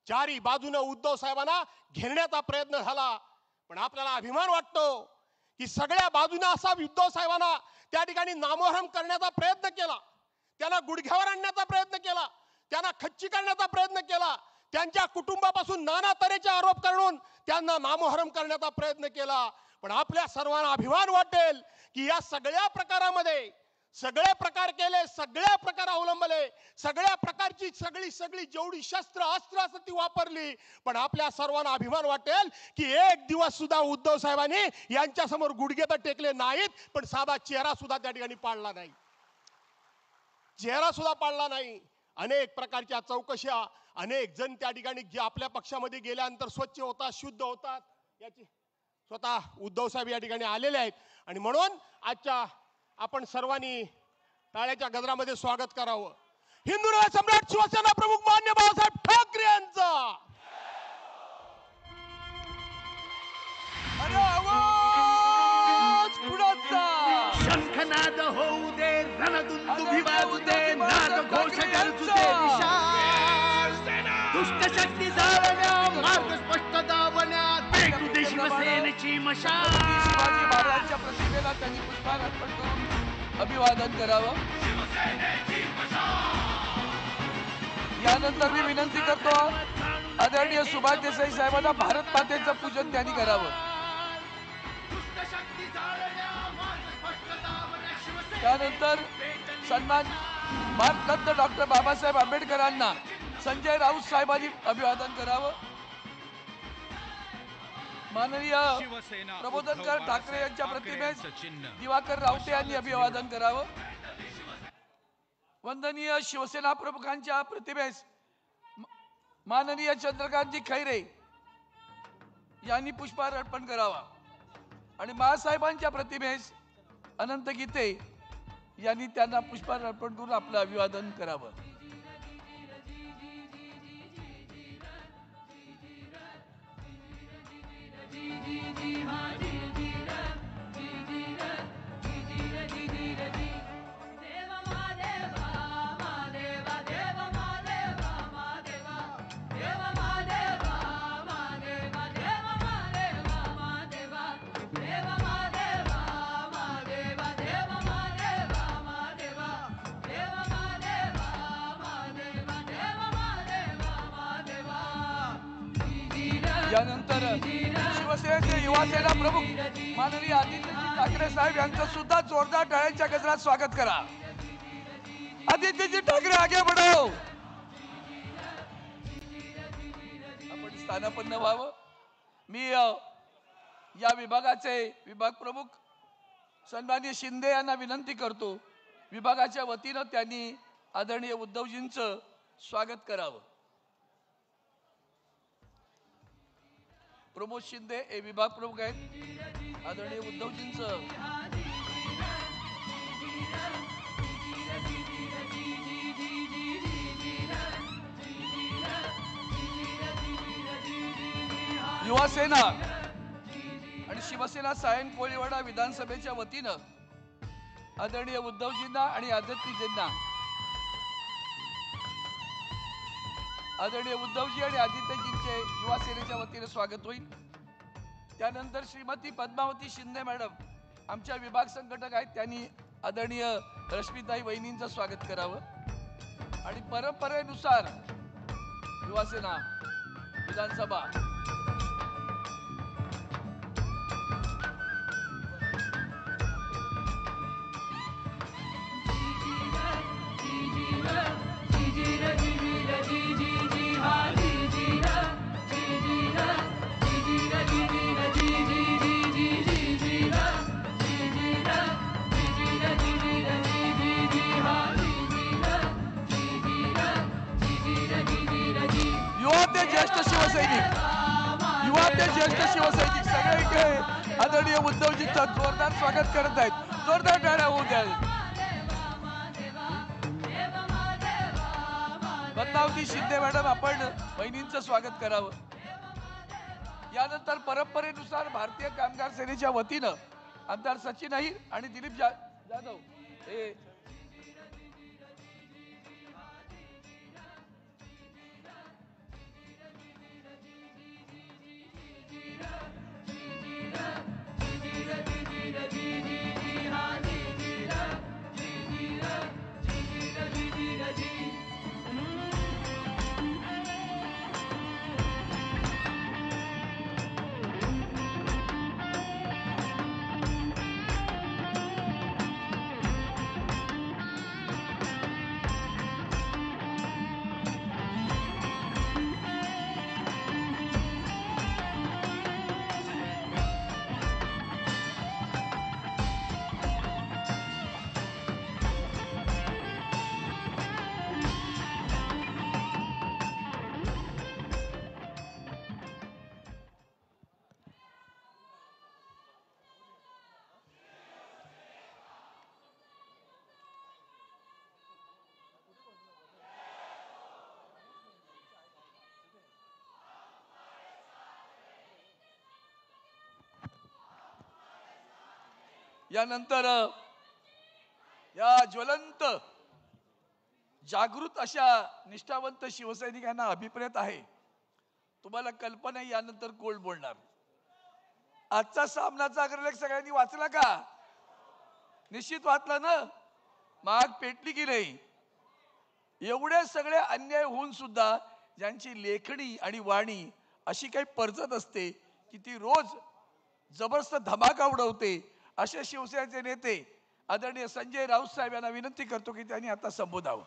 चारी बाजूने उद्धव साहेबांना घेरण्याचा प्रयत्न झाला, पण आपल्याला अभिमान वाटतो की सगळ्या बाजूने असा उद्धव साहेबांना त्या ठिकाणी नामोहरम करण्याचा प्रयत्न केला, त्यांना गुडघ्यावर आणण्याचा प्रयत्न केला, त्यांना खच्ची करण्याचा प्रयत्न केला, त्यांच्या कुटुंबापासून नाना तऱ्हेचे आरोप करून त्यांना नामोहरम करण्याचा प्रयत्न केला. पण आपल्या सर्वांना अभिमान वाटेल की या सगळ्या प्रकारामध्ये सगळे प्रकार केले, सगळ्या प्रकार अवलंबले, सगळ्या प्रकारची सगळी जेवढी शस्त्र अस्त्र असं ती वापरली. पण आपल्या सर्वांना अभिमान वाटेल की एक दिवस सुद्धा उद्धव साहेबांनी यांच्या समोर गुडघे तर टेकले नाहीत, पण साधा चेहरा सुद्धा त्या ठिकाणी पाडला नाही, चेहरा सुद्धा पाडला नाही. अनेक प्रकारच्या चौकशा, अनेक जण त्या ठिकाणी जे आपल्या पक्षामध्ये गेल्यानंतर स्वच्छ होतात, शुद्ध होतात, याची स्वतः उद्धव साहेब या ठिकाणी आलेले आहेत. आणि म्हणून आजच्या आपण सर्वांनी टाळ्याच्या गजरामध्ये स्वागत करावं. हिंदुराव सम्राट शिवसेना प्रमुख मान्य बाळासाहेब ठाकरे यांचा शंखनाद होऊ दे, रणदुंदुभी वाजू दे, नाद घोष गरजू दे विशाल. दुष्ट शक्ती जाळण्या, मार्ग स्पष्ट दावण्या, तुझी त्याचप्रमाणे शिवसेनेची मशाल शिवाजी महाराजांच्या प्रतिमेला त्यांनी पुष्पहार अर्पण करून अभिवादन करावं. यानंतर मी विनंती करतो आदरणीय सुभाष देसाई साहेबांना भारत मातेचं पूजन त्यांनी करावं. त्यानंतर सन्मान भारतरत्न डॉक्टर बाबासाहेब आंबेडकरांना संजय राऊत साहेबांनी अभिवादन करावं. माननीय प्रबोधनकार ठाकरे यांच्या प्रतिमेस दिवाकर रावते यांनी अभिवादन करावं. वंदनीय शिवसेना प्रमुखांच्या प्रतिमेस माननीय चंद्रकांतजी खैरे यांनी पुष्पहार अर्पण करावा आणि बाळासाहेबांच्या प्रतिमेस अनंत गीते यांनी त्यांना पुष्पहार अर्पण करून आपलं अभिवादन करावं. यानंतर शिवसेनेचे युवासेना प्रमुख माननीय आदित्यजी ठाकरे साहेब यांचं सुद्धा जोरदार टाळ्यांच्या गजरात स्वागत करा. आदित्यजी ठाकरे आगे बढ़ो. आपण स्थानापन्न व्हावं. मी या विभागाचे विभाग प्रमुख सन्माननीय शिंदे यांना विनंती करतो विभागाच्या वतीनं त्यांनी आदरणीय उद्धवजींचं स्वागत करावं. प्रमोद शिंदे हे विभाग प्रमुख आहेत. आदरणीय उद्धवजींचं युवासेना आणि शिवसेना सायन कोळीवाडा विधानसभेच्या वतीनं आदरणीय उद्धवजींना आणि आदित्यजींना आदरणीय उद्धवजी आणि आदित्यजींचे युवा सेनेच्या वतीने स्वागत होईल. त्यानंतर श्रीमती पद्मावती शिंदे मॅडम आमच्या विभाग संघटक आहेत. त्यांनी आदरणीय रश्मीताई वहिनींचं स्वागत करावं आणि परंपरेनुसार युवासेना विधानसभा ज्येष्ठ शिवसैनिक सगळे इकडे आदरणीय उद्धवजींचं जोरदार स्वागत करत आहेत. जोरदार टाळ्या होऊ द्या. पद्मावती शिंदे मॅडम आपण बहिणींचं स्वागत करावं. यानंतर परंपरेनुसार भारतीय कामगार सेनेच्या वतीनं आमदार सचिन अहिर आणि दिलीप जाधव हे यानंतर या ज्वलंत जागृत अशा निष्ठावंत शिवसैनिकांना अभिप्रेत आहे. तुम्हाला कल्पना यानंतर कोण बोलणार. आजचा सामनाचा अग्रलेख सगळ्यांनी वाचला का? निश्चित वाचला ना? माग पेटली की नाही? एवढे सगळे अन्याय होऊन सुद्धा ज्यांची लेखणी आणि वाणी अशी काही परजत असते की ती रोज जबरदस्त धमाका उडवते, असे शिवसेनेचे नेते आदरणीय संजय राऊत साहेब यांना विनंती करतो की त्यांनी आता संबोधावं.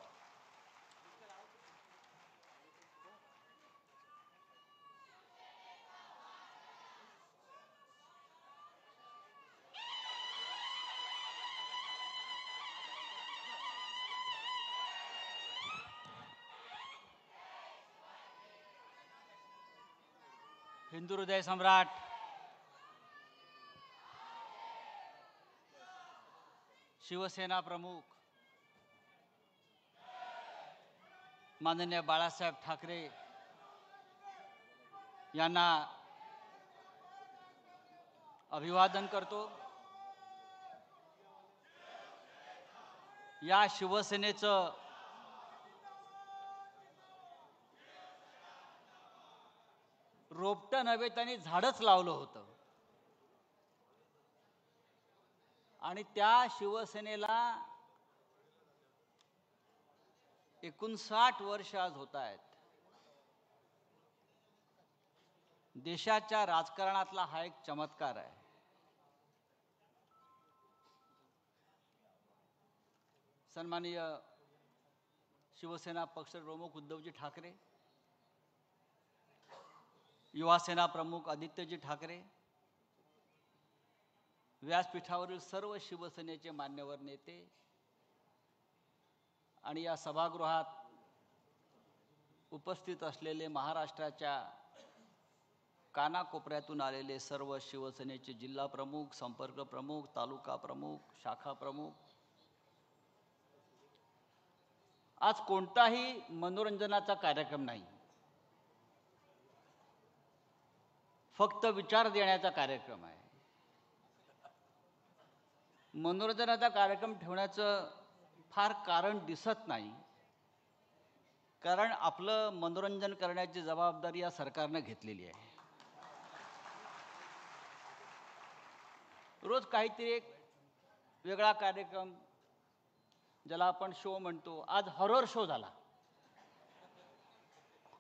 हिंदू हृदय सम्राट शिवसेना प्रमुख माननीय बाळासाहेब ठाकरे यांना अभिवादन करतो. या शिवसेनेचं रोपटं नव्हे, त्यांनी झाडच लावलं होतं आणि त्या शिवसेनेला 59 वर्ष आज होत आहेत. देशाच्या राजकारणातला हा एक चमत्कार आहे. सन्माननीय शिवसेना पक्षप्रमुख उद्धवजी ठाकरे, युवा सेना प्रमुख आदित्यजी ठाकरे, व्यासपीठावरील सर्व शिवसेनेचे मान्यवर नेते आणि या सभागृहात उपस्थित असलेले महाराष्ट्राच्या कानाकोपऱ्यातून आलेले सर्व शिवसेनेचे जिल्हा प्रमुख, संपर्क प्रमुख, तालुका प्रमुख, शाखा प्रमुख, आज कोणताही मनोरंजनाचा कार्यक्रम नाही, फक्त विचार देण्याचा कार्यक्रम आहे. मनोरंजनाचा कार्यक्रम ठेवण्याचं फार कारण दिसत नाही, कारण आपलं मनोरंजन करण्याची जबाबदारी या सरकारनं घेतलेली आहे. रोज काहीतरी एक वेगळा कार्यक्रम, ज्याला आपण शो म्हणतो. आज हॉरर शो झाला.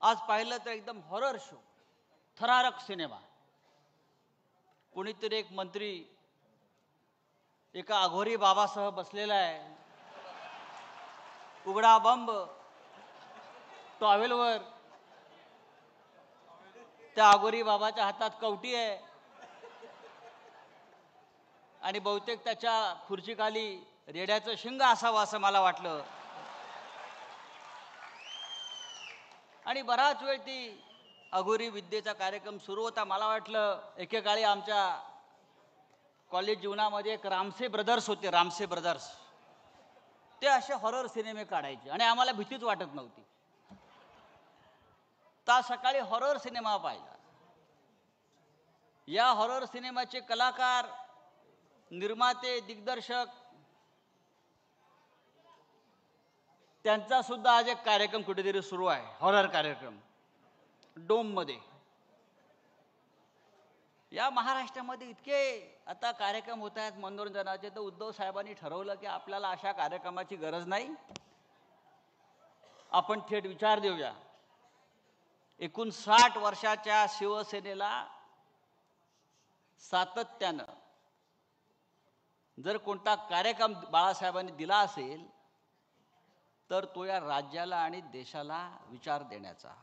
आज पाहिलं तर एकदम हॉरर शो, थरारक सिनेमा. कोणीतरी एक मंत्री एका अघोरी बाबासह बसलेला आहे, उघडा बंब टॉवेलवर. त्या अघोरी बाबाच्या हातात कवटी आहे आणि बहुतेक त्याच्या खुर्चीखाली रेड्याचं शिंग असावं असं मला वाटलं. आणि बराच वेळ ती अघोरी विद्येचा कार्यक्रम सुरू होता. मला वाटलं एकेकाळी आमच्या कॉलेज जीवनामध्ये एक रामसे ब्रदर्स होते, रामसे ब्रदर्स. ते असे हॉरर सिनेमे काढायचे आणि आम्हाला भीतीच वाटत नव्हती. तर सकाळी हॉरर सिनेमा पाहिला. या हॉरर सिनेमाचे कलाकार, निर्माते, दिग्दर्शक, त्यांचा सुद्धा आज एक कार्यक्रम कुठेतरी सुरू आहे, हॉरर कार्यक्रम डोममध्ये. या महाराष्ट्रामध्ये इतके आता कार्यक्रम होत आहेत मनोरंजनाचे, तर उद्धव साहेबांनी ठरवलं की आपल्याला अशा कार्यक्रमाची गरज नाही, आपण थेट विचार देऊया. 59 वर्षाच्या शिवसेनेला सातत्यानं जर कोणता कार्यक्रम बाळासाहेबांनी दिला असेल तर तो या राज्याला आणि देशाला विचार देण्याचा.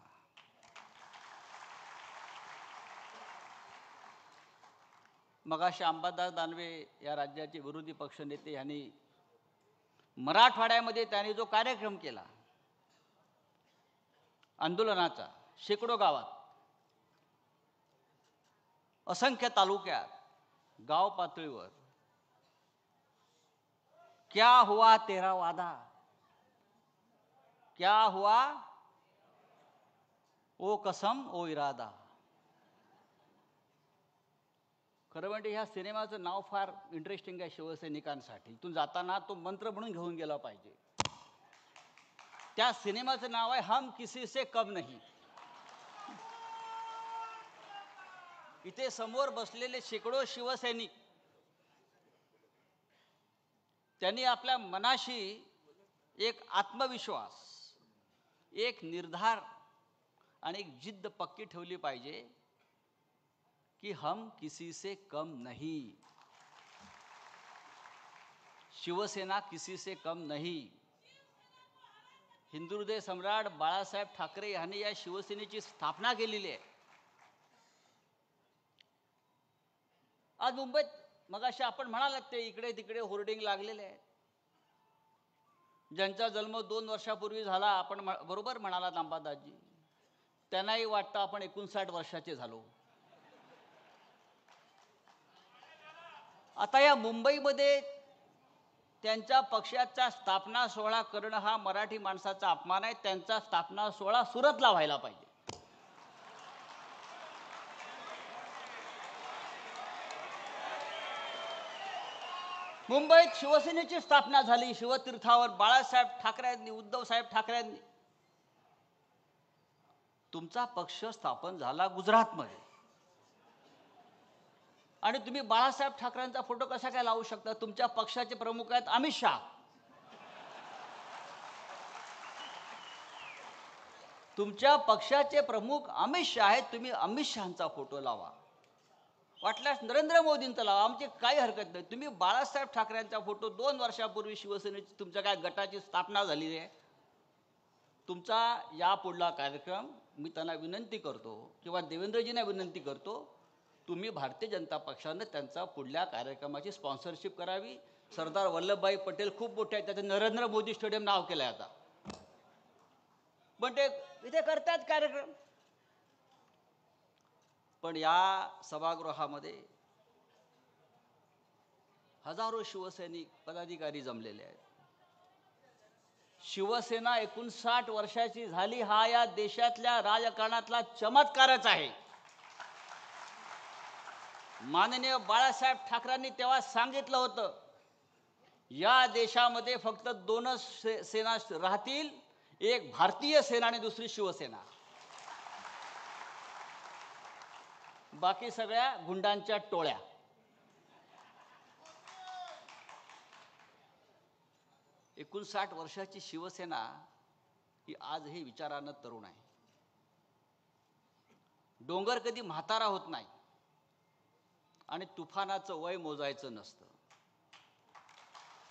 मगाशी अंबादास दानवे या राज्याचे विरोधी पक्षनेते यांनी मराठवाड्यामध्ये त्यांनी जो कार्यक्रम केला आंदोलनाचा, शेकडो गावात, असंख्य तालुक्यात, गाव पातळीवर, क्या हुआ तेरा वादा, क्या हुआ ओ कसम ओ इरादा. खरं म्हणजे ह्या सिनेमाचं नाव फार इंटरेस्टिंग आहे शिवसैनिकांसाठी. इथून जाताना तो मंत्र म्हणून घेऊन गेला पाहिजे. त्या सिनेमाचं नाव आहे हम किसी से कम नहीं. इथे समोर बसलेले शेकडो शिवसैनिक त्यांनी आपल्या मनाशी एक आत्मविश्वास, एक निर्धार आणि एक जिद्द पक्की ठेवली पाहिजे की हम किसी से कम नहीं, शिवसेना किसी से कम नहीं. हिंदुहृदय सम्राट बाळासाहेब ठाकरे यांनी या शिवसेनेची स्थापना केलेली आहे. आज मुंबईत मगाशी आपण म्हणालात ते इकडे तिकडे होर्डिंग लागलेले आहेत. ज्यांचा जन्म 2 वर्षापूर्वी झाला, आपण बरोबर म्हणालात अंबादासजी, त्यांनाही वाटतं आपण 59 वर्षाचे झालो. आता या मुंबईमध्ये त्यांच्या पक्षाचा स्थापना सोहळा करणं हा मराठी माणसाचा अपमान आहे. त्यांचा स्थापना सोहळा सुरतला व्हायला पाहिजे. मुंबईत शिवसेनेची स्थापना झाली शिवतीर्थावर बाळासाहेब ठाकरेंनी, उद्धव साहेब ठाकरेंनी. तुमचा पक्ष स्थापन झाला गुजरातमध्ये आणि तुम्ही बाळासाहेब ठाकरेंचा फोटो कसा काय लावू शकता? तुमच्या पक्षाचे प्रमुख आहेत अमित शहा. तुमच्या पक्षाचे प्रमुख अमित शहा आहेत, तुम्ही अमित शहांचा फोटो लावा. वाटल्यास नरेंद्र मोदींचा लावा, आमची काही हरकत नाही. तुम्ही बाळासाहेब ठाकरेंचा फोटो 2 वर्षापूर्वी शिवसेनेची तुमच्या काय गटाची स्थापना झालेली आहे. तुमचा या पुढला कार्यक्रम मी त्यांना विनंती करतो किंवा देवेंद्रजींना विनंती करतो, तुम्ही भारतीय जनता पक्षानं त्यांचा पुढल्या कार्यक्रमाची स्पॉन्सरशिप करावी. सरदार वल्लभभाई पटेल खूप मोठे आहेत, त्याचं नरेंद्र मोदी स्टेडियम नाव केलं आहे आता, पण ते इथे करतात कार्यक्रम. पण या सभागृहामध्ये हजारो शिवसैनिक पदाधिकारी जमलेले आहेत. शिवसेना 59 वर्षाची झाली हा या देशातल्या राजकारणातला चमत्कारच आहे. माननीय बाळासाहेब ठाकरेंनी तेव्हा सांगितलं होतं, या देशामध्ये फक्त 2च सेना राहतील, एक भारतीय सेना आणि दुसरी शिवसेना. बाकी सगळ्या गुंडांच्या टोळ्या. एकूण 60 वर्षाची शिवसेना ही आजही विचारानं तरुण आहे. डोंगर कधी म्हातारा होत नाही आणि तुफानाचं वय मोजायचं नसतं,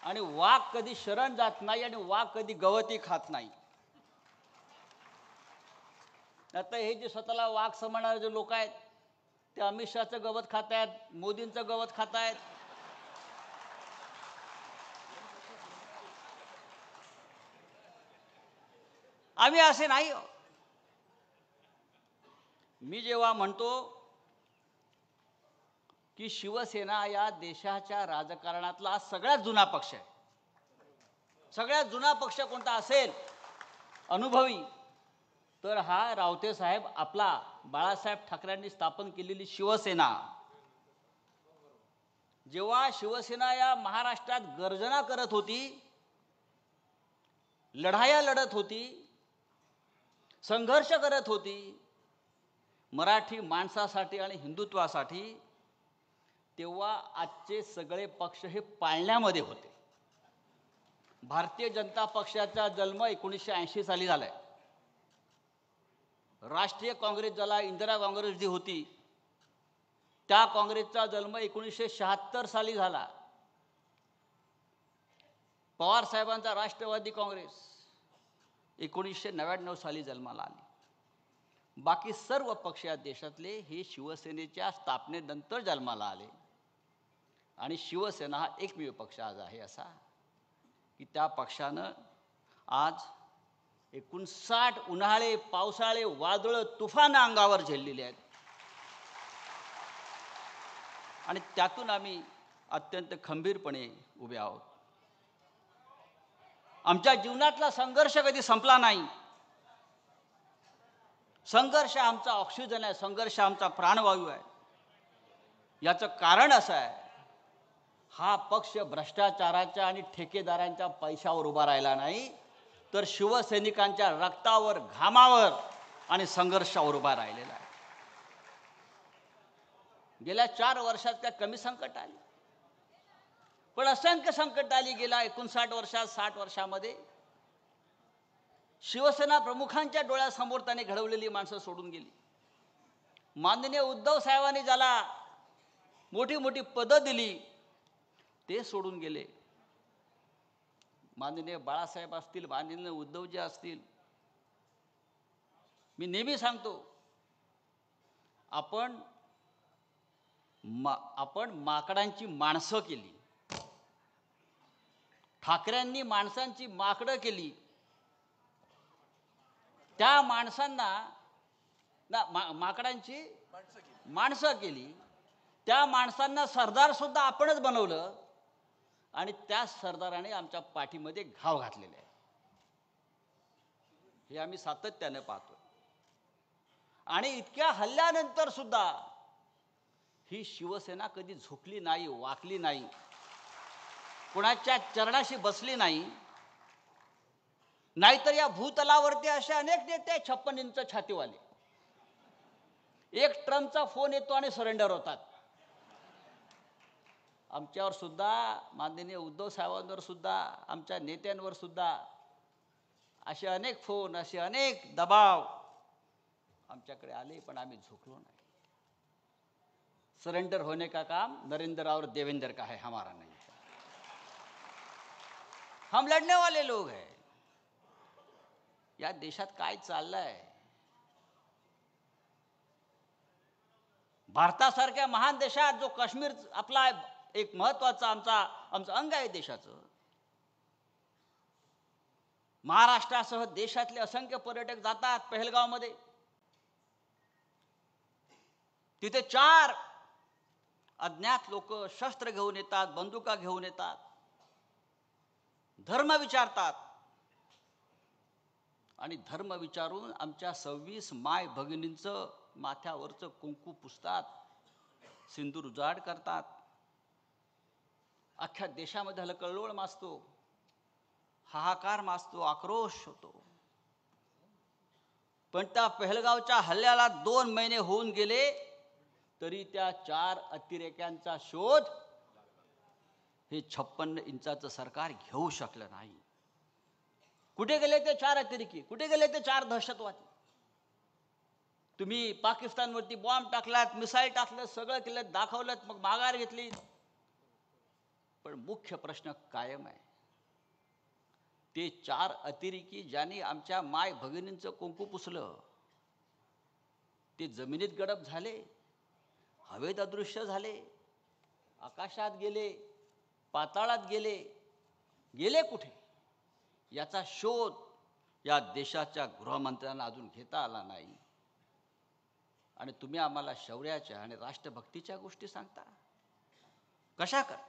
आणि वाघ कधी शरण जात नाही आणि वाघ कधी गवती खात नाही. आता हे जे स्वतःला वाघ समजणारे जे लोक आहेत ते अमित शहाचं गवत खात आहेत, मोदींचं गवत खात आहेत. आम्ही असे नाही. मी जेव्हा म्हणतो की शिवसेना या देशाच्या राजकारणातला सगळ्यात जुना पक्ष आहे, सगळ्यात जुना पक्ष कोणता असेल अनुभवी, तर हा रावते साहेब आपला बाळासाहेब ठाकरेंनी स्थापन केलेली शिवसेना. जेव्हा शिवसेना या महाराष्ट्रात गर्जना करत होती, लढाया लढत होती, संघर्ष करत होती मराठी माणसासाठी आणि हिंदुत्वासाठी, तेव्हा आजचे सगळे पक्ष हे पाळण्यामध्ये होते. भारतीय जनता पक्षाचा जन्म 1980 साली झालाय. राष्ट्रीय काँग्रेस ज्याला इंदिरा काँग्रेस जी होती, त्या काँग्रेसचा जन्म 1976 साली झाला. पवार साहेबांचा राष्ट्रवादी काँग्रेस 1999 साली जन्माला आली. बाकी सर्व पक्ष या देशातले हे शिवसेनेच्या स्थापनेनंतर जन्माला आले. आणि शिवसेना हा एकमेव पक्ष आज आहे असा की त्या पक्षानं आज 59 उन्हाळे, पावसाळे, वादळ, तुफान अंगावर झेललेले आहेत. आणि त्यातून आम्ही अत्यंत खंबीरपणे उभे आहोत. आमच्या जीवनातला संघर्ष कधी संपला नाही. संघर्ष आमचा ऑक्सिजन आहे, संघर्ष आमचा प्राणवायू आहे. याचं कारण असं आहे, हा पक्ष भ्रष्टाचाराच्या आणि ठेकेदारांच्या पैशावर उभा राहिला नाही, तर शिवसैनिकांच्या रक्तावर, घामावर आणि संघर्षावर उभा राहिलेला आहे. गेल्या 4 वर्षात काय कमी संकट आली? पण असंख्य संकट आली गेल्या 59 वर्षात, 60 वर्षामध्ये. शिवसेना प्रमुखांच्या डोळ्यासमोर त्याने घडवलेली माणसं सोडून गेली. माननीय उद्धव साहेबांनी ज्याला मोठी मोठी पदं दिली ते सोडून गेले. माननीय बाळासाहेब असतील, माननीय उद्धवजी असतील. मी नेहमी सांगतो, आपण माकडांची माणसं केली. ठाकरेंनी माणसांची माकडं केली. त्या माणसांना माकडांची माणसं केली. त्या माणसांना सरदार सुद्धा आपणच बनवलं आणि त्या सरदाराने आमच्या पाठीमध्ये घाव घातलेले आहे. हे आम्ही सातत्याने पाहतो. आणि इतक्या हल्ल्यानंतर सुद्धा ही शिवसेना कधी झुकली नाही, वाकली नाही, कुणाच्या चरणाशी बसली नाही. नाहीतर या भूतलावरती असे अनेक नेते 56 इंच छातीवाले, एक ट्रम्पचा फोन येतो आणि सरेंडर होतात. आमच्यावर सुद्धा, माननीय उद्धव साहेबांवर सुद्धा, आमच्या नेत्यांवर सुद्धा असे अनेक फोन, असे अनेक दबाव आमच्याकडे आले, पण आम्ही झुकलो नाही. सरेंडर होने का काम नरेंद्र और देवेंद्र का है, हमारा नहीं है. हम लड़ने वाले लोग हैं. या देशात काय चाललंय? भारतासारख्या महान देशात जो काश्मीर आपला एक महत्वाचा आमचं अंग आहे देशाचं, महाराष्ट्रासह देशातले असंख्य पर्यटक जातात पहलगावमध्ये. तिथे 4 अज्ञात लोक शस्त्र घेऊन येतात, बंदुका घेऊन येतात, धर्म विचारतात आणि धर्म विचारून आमच्या 26 माय भगिनींचं माथ्यावरचं कुंकू पुसतात, सिंदूर उजाड करतात. अख्ख्या देशामध्ये हलकल्लोळ माजतो, हाहाकार माजतो, आक्रोश होतो. पण त्या पहलगावच्या हल्ल्याला 2 महिने होऊन गेले तरी त्या 4 अतिरेक्यांचा शोध हे 56 इंचाचं सरकार घेऊ शकलं नाही. कुठे गेले ते 4 अतिरेकी? कुठे गेले ते 4 दहशतवादी? तुम्ही पाकिस्तानवरती बॉम्ब टाकलात, मिसाईल टाकलं, सगळं केलं, दाखवलं, मग माघार घेतली. पण मुख्य प्रश्न कायम आहे. ते 4 अतिरेकी ज्यांनी आमच्या माय भगिनींचं कुंकू पुसलं, ते जमिनीत गडप झाले, हवेत अदृश्य झाले, आकाशात गेले, पाताळात गेले. गेले कुठे याचा शोध या देशाच्या गृहमंत्र्यांना अजून घेता आला नाही. आणि तुम्ही आम्हाला शौर्याच्या आणि राष्ट्रभक्तीच्या गोष्टी सांगता. कशा करता?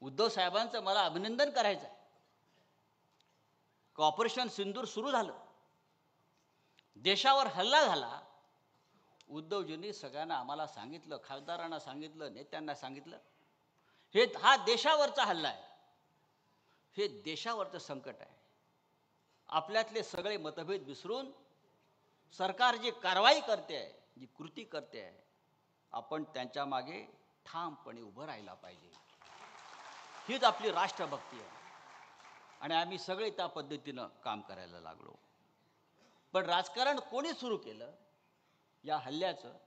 उद्धव साहेबांचं मला अभिनंदन करायचं आहे. ऑपरेशन सिंदूर सुरू झालं, देशावर हल्ला झाला. उद्धवजींनी सगळ्यांना आम्हाला सांगितलं, खासदारांना सांगितलं, नेत्यांना सांगितलं, हा देशावरचा हल्ला आहे, हे देशावरचं संकट आहे. आपल्यातले सगळे मतभेद विसरून सरकार जी कारवाई करते आहे, जी कृती करते आहे, आपण त्यांच्या मागे ठामपणे उभं राहायला पाहिजे. हीच आपली राष्ट्रभक्ती आहे. आणि आम्ही सगळे त्या पद्धतीनं काम करायला लागलो. पण राजकारण कोणी सुरू केलं या हल्ल्याचं?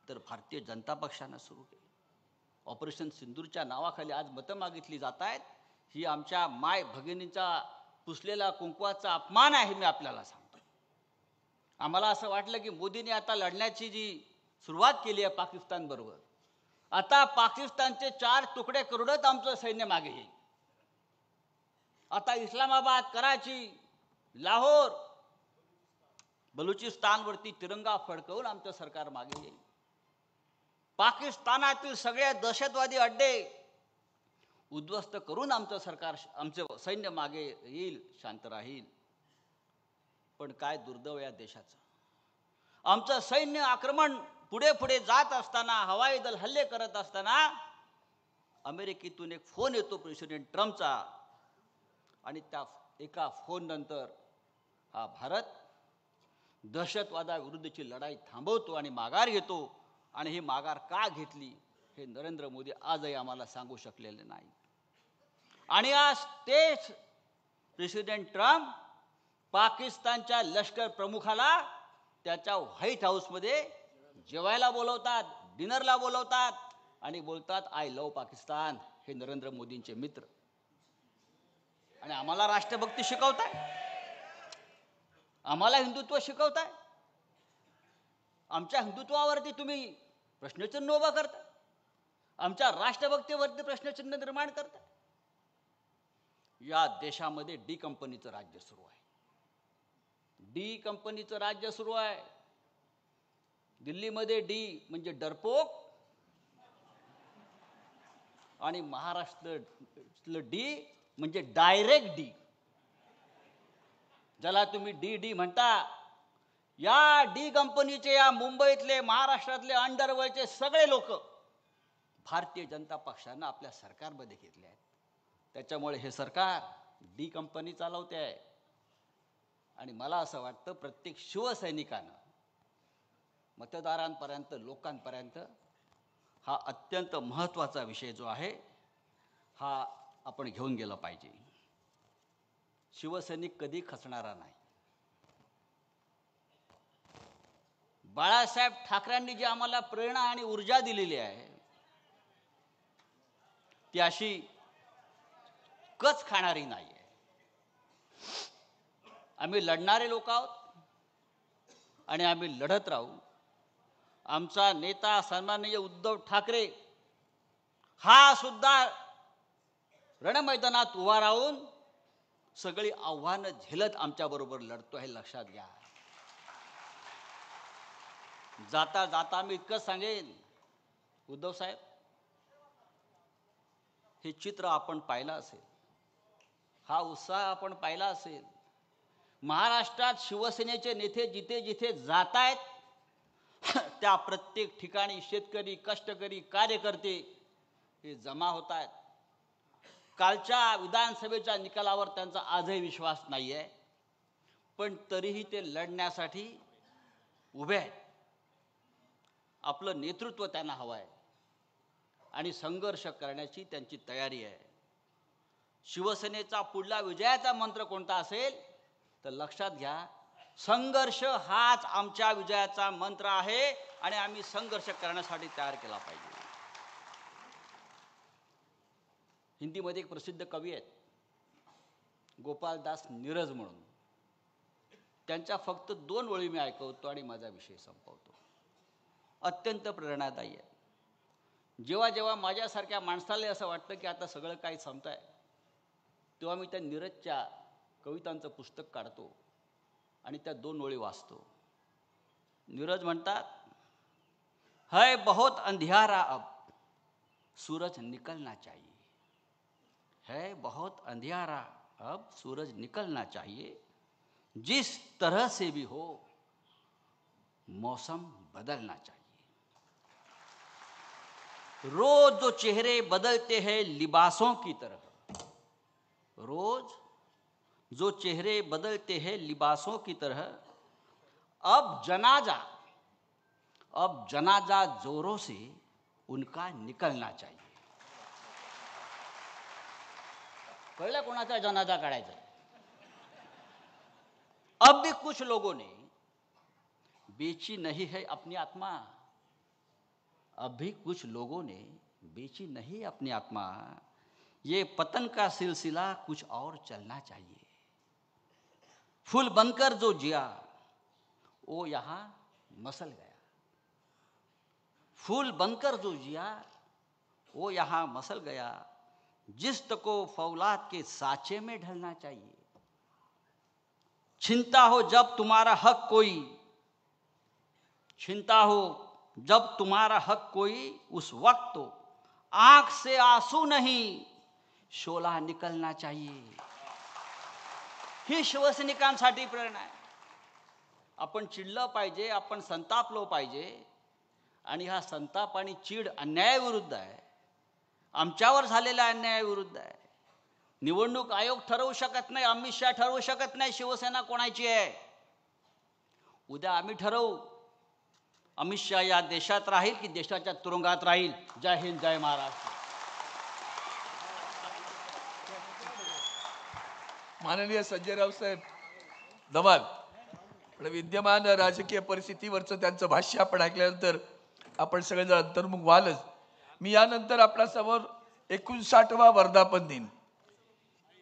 तर भारतीय जनता पक्षानं सुरू केलं. ऑपरेशन सिंदूरच्या नावाखाली आज मतं मागितली जात आहेत. ही आमच्या माय भगिनींचा पुसलेला कुंकवाचा अपमान आहे. मी आपल्याला सांगतो, आम्हाला असं वाटलं की मोदींनी आता लढण्याची जी सुरुवात केली आहे पाकिस्तान बरोबर, आता पाकिस्तानचे 4 तुकडे करूनच आमचं सैन्य मागे येईल. आता इस्लामाबाद, कराची, लाहोर, बलुचिस्तानवरती तिरंगा फडकवून आमचं सरकार मागे येईल. पाकिस्तानातील सगळे दहशतवादी अड्डे उद्ध्वस्त करून आमचं सरकार, आमचं सैन्य मागे येईल, शांत राहील. पण काय दुर्दैव या देशाचं. आमचं सैन्य आक्रमण पुढे पुढे जात असताना, हवाई दल हल्ले करत असताना अमेरिकेतून एक फोन येतो प्रेसिडेंट ट्रम्पचा, आणि त्या एका फोन नंतर हा भारत दहशतवादाविरुद्धची लढाई थांबवतो आणि माघार घेतो. आणि ही माघार का घेतली हे नरेंद्र मोदी आजही आम्हाला सांगू शकलेले नाही. आणि आज तेच प्रेसिडेंट ट्रम्प पाकिस्तानच्या लष्कर प्रमुखाला त्याच्या व्हाईट हाऊसमध्ये जेवायला बोलवतात, डिनरला बोलवतात आणि बोलतात आय लव्ह पाकिस्तान. हे नरेंद्र मोदींचे मित्र. आणि आम्हाला राष्ट्रभक्ती शिकवताय, आम्हाला हिंदुत्व शिकवताय. आमच्या हिंदुत्वावरती तुम्ही प्रश्नचिन्ह उभा करता, आमच्या राष्ट्रभक्तीवरती प्रश्नचिन्ह निर्माण करता. या देशामध्ये डी कंपनीचं राज्य सुरू आहे. डी कंपनीचं राज्य सुरू आहे. दिल्लीमध्ये डी म्हणजे डरपोक आणि महाराष्ट्रातलं डी म्हणजे डायरेक्ट डी, ज्याला तुम्ही डी डी म्हणता. या डी कंपनीचे, या मुंबईतले, महाराष्ट्रातले अंडरवर्ल्डचे सगळे लोक भारतीय जनता पक्षानं आपल्या सरकारमध्ये घेतले आहेत. त्याच्यामुळे हे सरकार डी कंपनी चालवते आहे. आणि मला असं वाटतं प्रत्येक शिवसैनिकानं मतदारांपर्यंत, लोकांपर्यंत हा अत्यंत महत्त्वाचा विषय जो आहे हा आपण घेऊन गेला पाहिजे. शिवसैनिक कधी खचणारा नाही. बाळासाहेब ठाकरेंनी जी आम्हाला प्रेरणा आणि ऊर्जा दिलेली आहे ती अशी कच खाणारी नाही आहे. आम्ही लढणारे लोक आहोत आणि आम्ही लढत राहू. आमचा नेता सन्माननीय उद्धव ठाकरे हा सुद्धा रणमैदानात उभा राहून सगळी आव्हानं झेलत आमच्याबरोबर लढतो हे लक्षात घ्या. जाता जाता मी इतकंच सांगेन, उद्धव साहेब, हे चित्र आपण पाहिलं असेल, हा उत्साह आपण पाहिला असेल. महाराष्ट्रात शिवसेनेचे नेते जिथे जिथे जात आहेत त्या प्रत्येक ठिकाणी शेतकरी, कष्टकरी, कार्यकर्ते हे जमा होत आहेत. कालच्या विधानसभेच्या निकालावर त्यांचा आजही विश्वास नाही आहे, पण तरीही ते लढण्यासाठी उभे आहेत. आपलं नेतृत्व त्यांना हवं आहे आणि संघर्ष करण्याची त्यांची तयारी आहे. शिवसेनेचा पुढला विजयाचा मंत्र कोणता असेल तर लक्षात घ्या, संघर्ष हाच आमच्या विजयाचा मंत्र आहे आणि आम्ही संघर्ष करण्यासाठी तयार केला पाहिजे. हिंदीमध्ये एक प्रसिद्ध कवी आहेत गोपालदास नीरज म्हणून. त्यांच्या फक्त 2 ओळी मी ऐकवतो आणि माझा विषय संपवतो. अत्यंत प्रेरणादायी आहे. जेव्हा जेव्हा माझ्यासारख्या माणसाला असं वाटतं की आता सगळं काही संपतंय, तेव्हा मी त्या नीरजच्या कवितांचं पुस्तक काढतो आणि त्या 2 ओळी वाचतो. नीरज म्हणतात, है बहुत अंधियारा अब सूरज निकलना चाहिए, है बहुत अंधियारा अब सूरज निकलना चाहिए, जिस तरह से भी हो मौसम बदलना चाहिए. रोज जो चेहरे बदलते हैं लिबासों की तरह, रोज जो चेहरे बदलते हैं लिबासों की तरह, अब जनाजा जोरों से उनका निकलना चाहिए. कळलं कोणाचा जनाजा काढायचा? अब भी कुछ लोगों ने बेची नहीं है अपनी आत्मा, अब भी कुछ लोगों ने बेची नहीं अपनी आत्मा, ये पतन का सिलसिला कुछ और चलना चाहिए. फूल बनकर जो जिया वो यहाँ मसल गया, फूल बनकर जो जिया वो यहाँ मसल गया, जिस्त को फौलाद के साचे में ढलना चाहिए. छीनता हो जब तुम्हारा हक कोई, छीनता हो जब तुम्हारा हक कोई, उस वक्त तो आंख से आंसू नहीं शोला निकलना चाहिए. ही शिवसैनिकांसाठी प्रेरणा आहे. आपण चिडलं पाहिजे, आपण संतापलो पाहिजे. आणि हा संताप आणि चीड अन्यायाविरुद्ध आहे, आमच्यावर झालेल्या अन्यायाविरुद्ध आहे. निवडणूक आयोग ठरवू शकत नाही, अमित शहा ठरवू शकत नाही शिवसेना कोणाची आहे. उद्या आम्ही ठरवू, अमित शहा या देशात राहील की देशाच्या तुरुंगात राहील? जय हिंद, जय महाराष्ट्र. माननीय संजय राऊत साहेब धमाल. विद्यमान राजकीय परिस्थितीवरचं त्यांचं भाष्य आपण ऐकल्यानंतर आपण सगळेजण अंतर्मुख व्हालच. मी यानंतर आपल्या समोर 59वा वर्धापन दिन.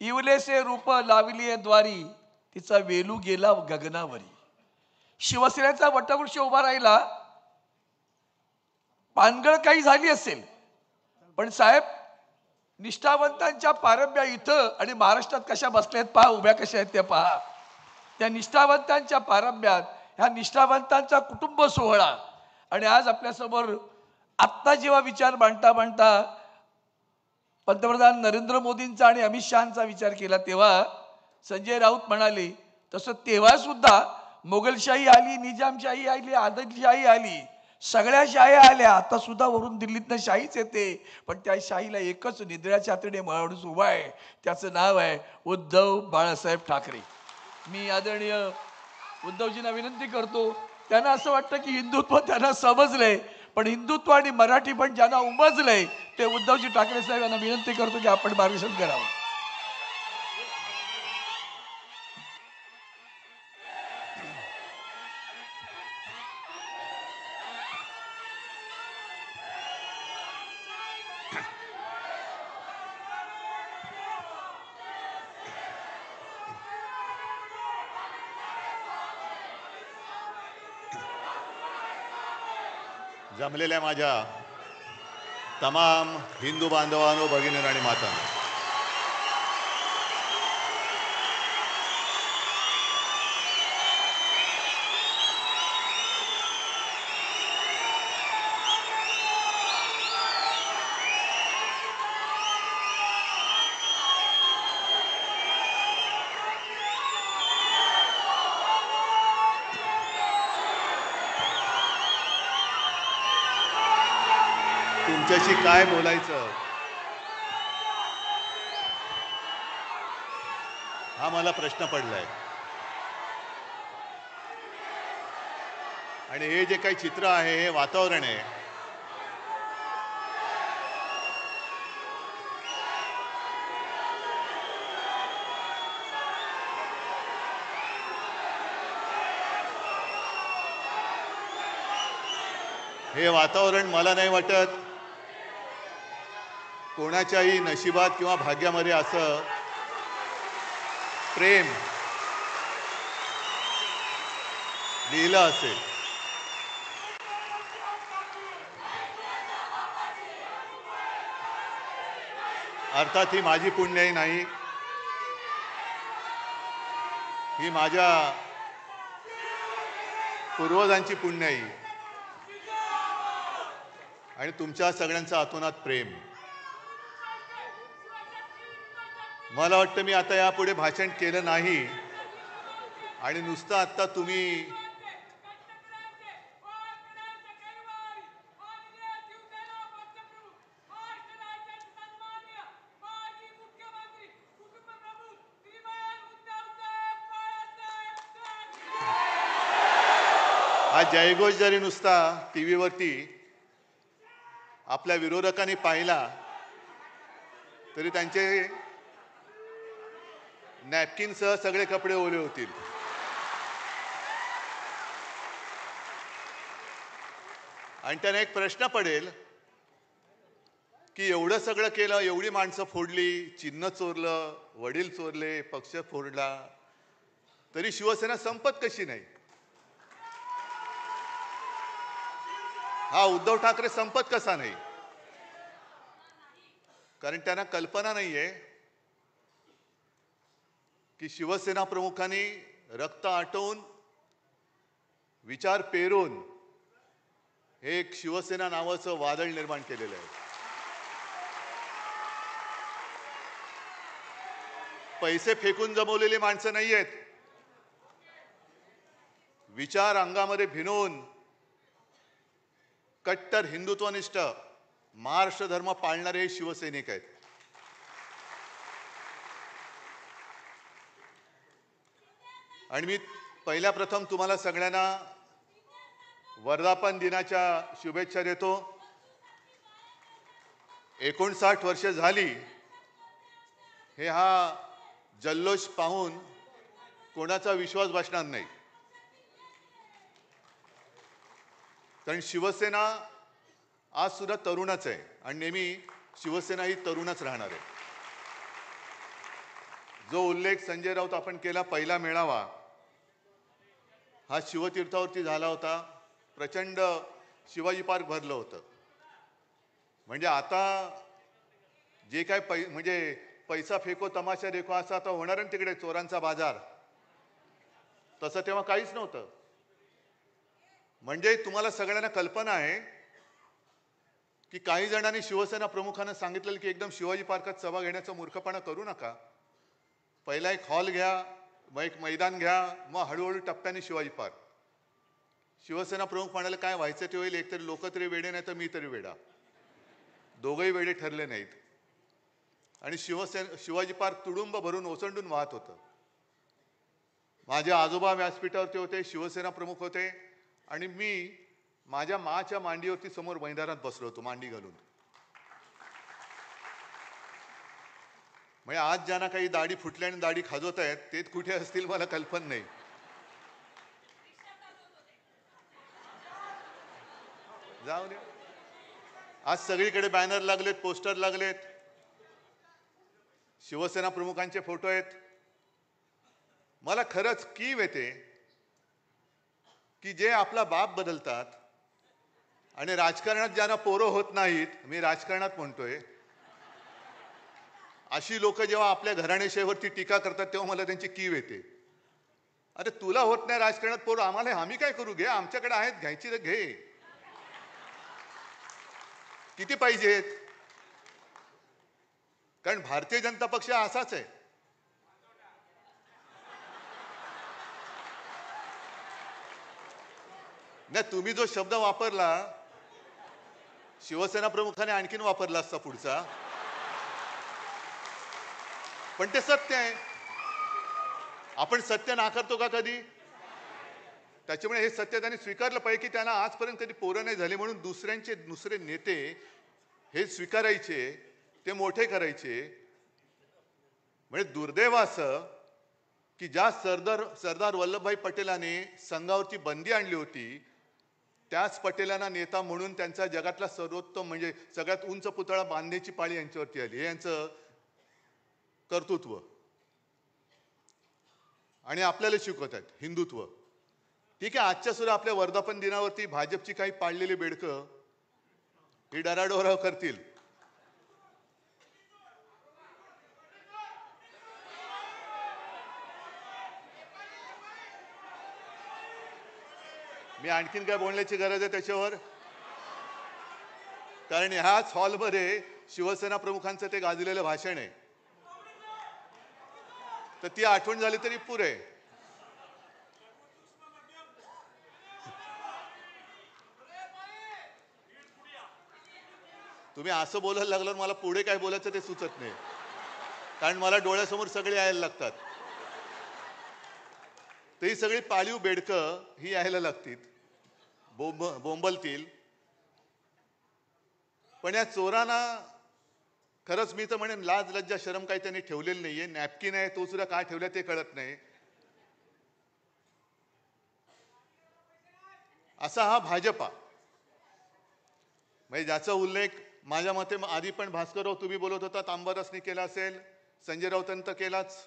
इवलेसे रूप लावलीये द्वारी, तिचा वेलू गेला गगनावरी. शिवसेनेचा वटवृक्ष उभा राहिला. पानगळ काही झाली असेल, पण साहेब निष्ठावंतांच्या पारंब्या इथं आणि महाराष्ट्रात कशा बसल्यात पहा, उभ्या कशा आहेत त्या पहा. त्या निष्ठावंतांच्या पारंब्यात ह्या निष्ठावंतांचा कुटुंब सोहळा. आणि आज आपल्यासमोर आत्ता जेव्हा विचार मांडता मांडता पंतप्रधान नरेंद्र मोदींचा आणि अमित शहाचा विचार केला, तेव्हा संजय राऊत म्हणाले तसं तेव्हा सुद्धा मोगलशाही आली, निजामशाही आली, आदिलशाही आली, सगळ्या शाह्या आल्या. आता सुद्धा वरून दिल्लीतनं शाहीच येते, पण त्या शाहीला एकच निद्राच्या हातडे माणूस उभा आहे, त्याचं नाव आहे उद्धव बाळासाहेब ठाकरे. मी आदरणीय उद्धवजींना विनंती करतो, त्यांना असं वाटतं की हिंदुत्व त्यांना समजलंय, पण हिंदुत्व आणि मराठी पण ज्यांना उमजलंय ते उद्धवजी ठाकरे साहेब यांना विनंती करतो की आपण मार्गदर्शन करावं. जमलेल्या माझ्या तमाम हिंदू बांधवांनो, भगिनींनो आणि मातांनो, तुमच्याशी काय बोलायचं हा मला प्रश्न पडलाय. आणि हे जे काही चित्र आहे, हे वातावरण आहे, हे वातावरण मला नाही वाटत कोणाच्याही नशिबात किंवा भाग्यामध्ये असं प्रेम लिहिलं असेल. अर्थात ही माझी पुण्याई नाही, ही माझ्या पूर्वजांची पुण्याई आणि तुमच्या सगळ्यांचं आतोनात प्रेम. मला वाटतं मी आता यापुढे भाषण केलं नाही आणि नुसतं आता तुम्ही हा जयघोष जरी नुसता टीव्हीवरती आपल्या विरोधकांनी पाहिला तरी त्यांचे नॅपकिनसह सगळे कपडे ओले होतील. आणि त्यांना एक प्रश्न पडेल की एवढं सगळं केलं, एवढी माणसं फोडली, चिन्ह चोरलं, वडील चोरले, पक्ष फोडला, तरी शिवसेना संपत कशी नाही? हा उद्धव ठाकरे संपत कसा नाही? कारण त्यांना कल्पना नाहीये की शिवसेना प्रमुखांनी रक्त आटवून, विचार पेरून हे एक शिवसेना नावाचं वादळ निर्माण केलेलं आहे. पैसे फेकून जमवलेली माणसं नाही आहेत. विचार अंगामध्ये भिनवून कट्टर हिंदुत्वनिष्ठ महाराष्ट्र धर्म पाळणारे शिवसैनिक आहेत. आणि मी पहिल्या प्रथम तुम्हाला सगळ्यांना वर्धापन दिनाच्या शुभेच्छा देतो. 59 वर्ष झाली हे हा जल्लोष पाहून कोणाचा विश्वास बसणार नाही. कारण शिवसेना आज सुद्धा तरुणच आहे आणि नेहमी शिवसेना ही तरुणच राहणार आहे. जो उल्लेख संजय राऊत आपण केला, पहिला मेळावा हा शिवतीर्थावरती झाला होता. प्रचंड शिवाजी पार्क भरलं होतं. म्हणजे आता जे काय म्हणजे पैसा फेको तमाशा देखो असं आता होणार आहे तिकडे, चोरांचा बाजार. तसं तेव्हा काहीच नव्हतं. म्हणजे तुम्हाला सगळ्यांना कल्पना आहे की काही जणांनी शिवसेना प्रमुखांना सांगितलेलं की एकदम शिवाजी पार्कात सभा घेण्याचा मूर्खपणा करू नका. पहिला एक हॉल घ्या, मग एक मैदान घ्या, मग हळूहळू टप्प्याने शिवाजी पार्क. शिवसेना प्रमुख म्हणाले काय व्हायचं ते होईल, एकतरी लोक तरी वेडे नाही तर मी तरी वेडा. दोघंही वेडे ठरले नाहीत आणि शिवाजी पार्क तुडुंब भरून ओसंडून वाहत होतं. माझे आजोबा व्यासपीठावरती होते, शिवसेना प्रमुख होते आणि मी माझ्या माच्या मांडीवरती समोर मैदानात बसलो होतो मांडी घालून. म्हणजे आज ज्यांना काही दाढी फुटल्या आणि दाढी खाजवत आहेत ते कुठे असतील मला कल्पना नाही. जाऊ दे. आज सगळीकडे बॅनर लागलेत, पोस्टर लागलेत, शिवसेना प्रमुखांचे फोटो आहेत. मला खरंच कीव येते की जे आपला बाप बदलतात आणि राजकारणात ज्यांना पोरं होत नाहीत, मी राजकारणात म्हणतोय, अशी लोक जेव्हा आपल्या घराणेशाहीवरती टीका करतात तेव्हा मला त्यांची कीव येते. अरे तुला होत नाही राजकारणात पोरं, आम्हाला आम्ही काय करू, घे आमच्याकडे आहेत, घ्यायची तर घे. किती पाहिजेत? कारण भारतीय जनता पक्ष असाच आहे. नाही, तुम्ही जो शब्द वापरला शिवसेना प्रमुखाने आणखीन वापरला असता पुढचा, पण ते सत्य आहे. आपण सत्य नाकारतो का कधी? त्याच्यामुळे हे सत्य त्यांनी स्वीकारलं पाहिजे की त्यांना आजपर्यंत कधी पोरं नाही झाले म्हणून दुसरे नेते हे स्वीकारायचे, ते मोठे करायचे. म्हणजे दुर्दैव असं की ज्या सरदार वल्लभभाई पटेलांनी संघावरती बंदी आणली होती, त्याच पटेलांना नेता म्हणून त्यांचा जगातला सर्वोत्तम म्हणजे सगळ्यात उंच पुतळा बांधण्याची पाळी यांच्यावरती आली. हे यांचं कर्तृत्व. आणि आपल्याला शिकवत आहेत हिंदुत्व. ठीक आहे, आजच्या सुद्धा आपल्या वर्धापन दिनावरती भाजपची काही पाळलेली बेडकं ही डराडोराव करतील. मी आणखीन काय बोलण्याची गरज आहे त्याच्यावर? कारण ह्याच हॉलमध्ये शिवसेना प्रमुखांचं ते गाजलेलं भाषण आहे, तर ती आठवण झाली तरी पुरे. तुम्ही असं बोलायला लागल्यावर मला पुढे काय बोलायचं ते सुचत नाही, कारण मला डोळ्यासमोर सगळे यायला लागतात. तर ही सगळी पाळीव बेडकं ही यायला लागतील, बोंबलतील. पण या चोरांना खरंच मी तर म्हणेन लाज लज्जा शरम काही त्यांनी ठेवलेली नाहीये. नॅपकिन आहे तो सुद्धा काय ठेवला ते कळत नाही. असा हा भाजपा, म्हणजे ज्याचा उल्लेख माझ्या मते आधी पण भास्करराव तुम्ही बोलत होता, अंबादासनी केला असेल, संजय राऊतांनी तर केलाच.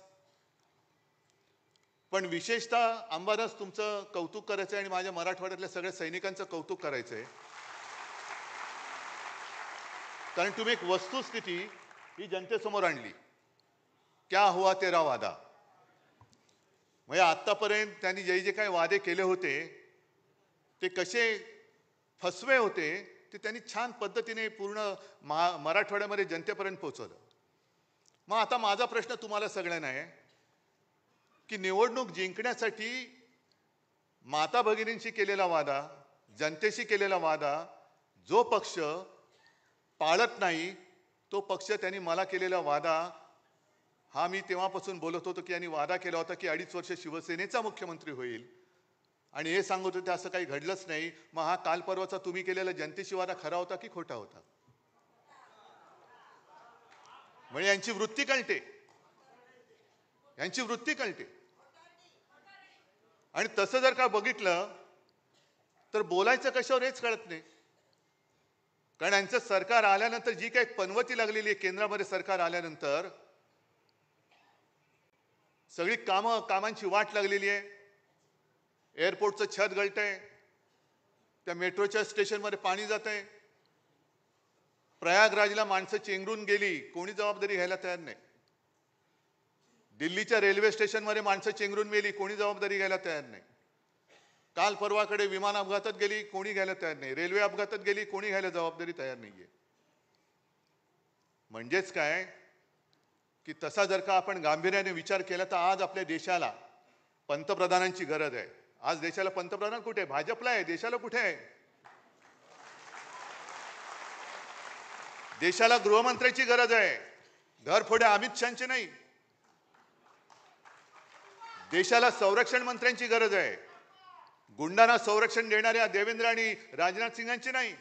पण विशेषतः अंबादास तुमचं कौतुक करायचंय आणि माझ्या मराठवाड्यातल्या सगळ्या सैनिकांचं कौतुक करायचंय. कारण तुम्ही एक वस्तुस्थिती ही जनतेसमोर आणली. क्या हुआ तेरा वादा. म्हणजे आतापर्यंत त्यांनी जे काही वादे केले होते ते कसे फसवे होते ते त्यांनी छान पद्धतीने पूर्ण मराठवाड्यामध्ये जनतेपर्यंत पोहोचवलं. मग आता माझा प्रश्न तुम्हाला सगळ्यांना आहे की निवडणूक जिंकण्यासाठी माता भगिनींशी केलेला वादा, जनतेशी केलेला वादा जो पक्ष पाळत नाही तो पक्ष त्यांनी मला केलेला वादा हा मी तेव्हापासून बोलत होतो की यांनी वादा केला होता की 2.5 वर्ष शिवसेनेचा मुख्यमंत्री होईल आणि हे सांगत होते असं काही घडलंच नाही. मग हा काल परवाचा तुम्ही केलेला जनतेशी वादा खरा होता की खोटा होता? म्हणजे यांची वृत्ती कळते, यांची वृत्ती कळते. आणि तसं जर का बघितलं तर बोलायचं कशावर हेच कळत नाही. कारण यांचं सरकार आल्यानंतर जी काही पनवती लागलेली आहे, केंद्रामध्ये सरकार आल्यानंतर सगळी कामांची वाट लागलेली आहे. एअरपोर्टचं छत गळतंय, त्या मेट्रोच्या स्टेशनमध्ये पाणी जातंय, प्रयागराजला माणसं चेंगरून गेली, कोणी जबाबदारी घ्यायला तयार नाही. दिल्लीच्या रेल्वे स्टेशनमध्ये माणसं चेंगरून गेली, कोणी जबाबदारी घ्यायला तयार नाही. काल परवाकडे विमान अपघातात गेली, कोणी घ्यायला तयार नाही. रेल्वे अपघातात गेली, कोणी घ्यायला जबाबदारी तयार नाहीये. म्हणजेच काय की तसा जर का आपण गांभीर्याने विचार केला तर आज आपल्या देशाला पंतप्रधानांची गरज आहे. आज देशाला पंतप्रधान कुठे आहे? भाजपला आहे. देशाला कुठे आहे? देशाला गृहमंत्र्याची गरज आहे, घरफोड्या अमित शहाची नाही. देशाला संरक्षण मंत्र्यांची गरज आहे, गुंडांना संरक्षण देणाऱ्या देवेंद्र आणि राजनाथ सिंगांची नाही.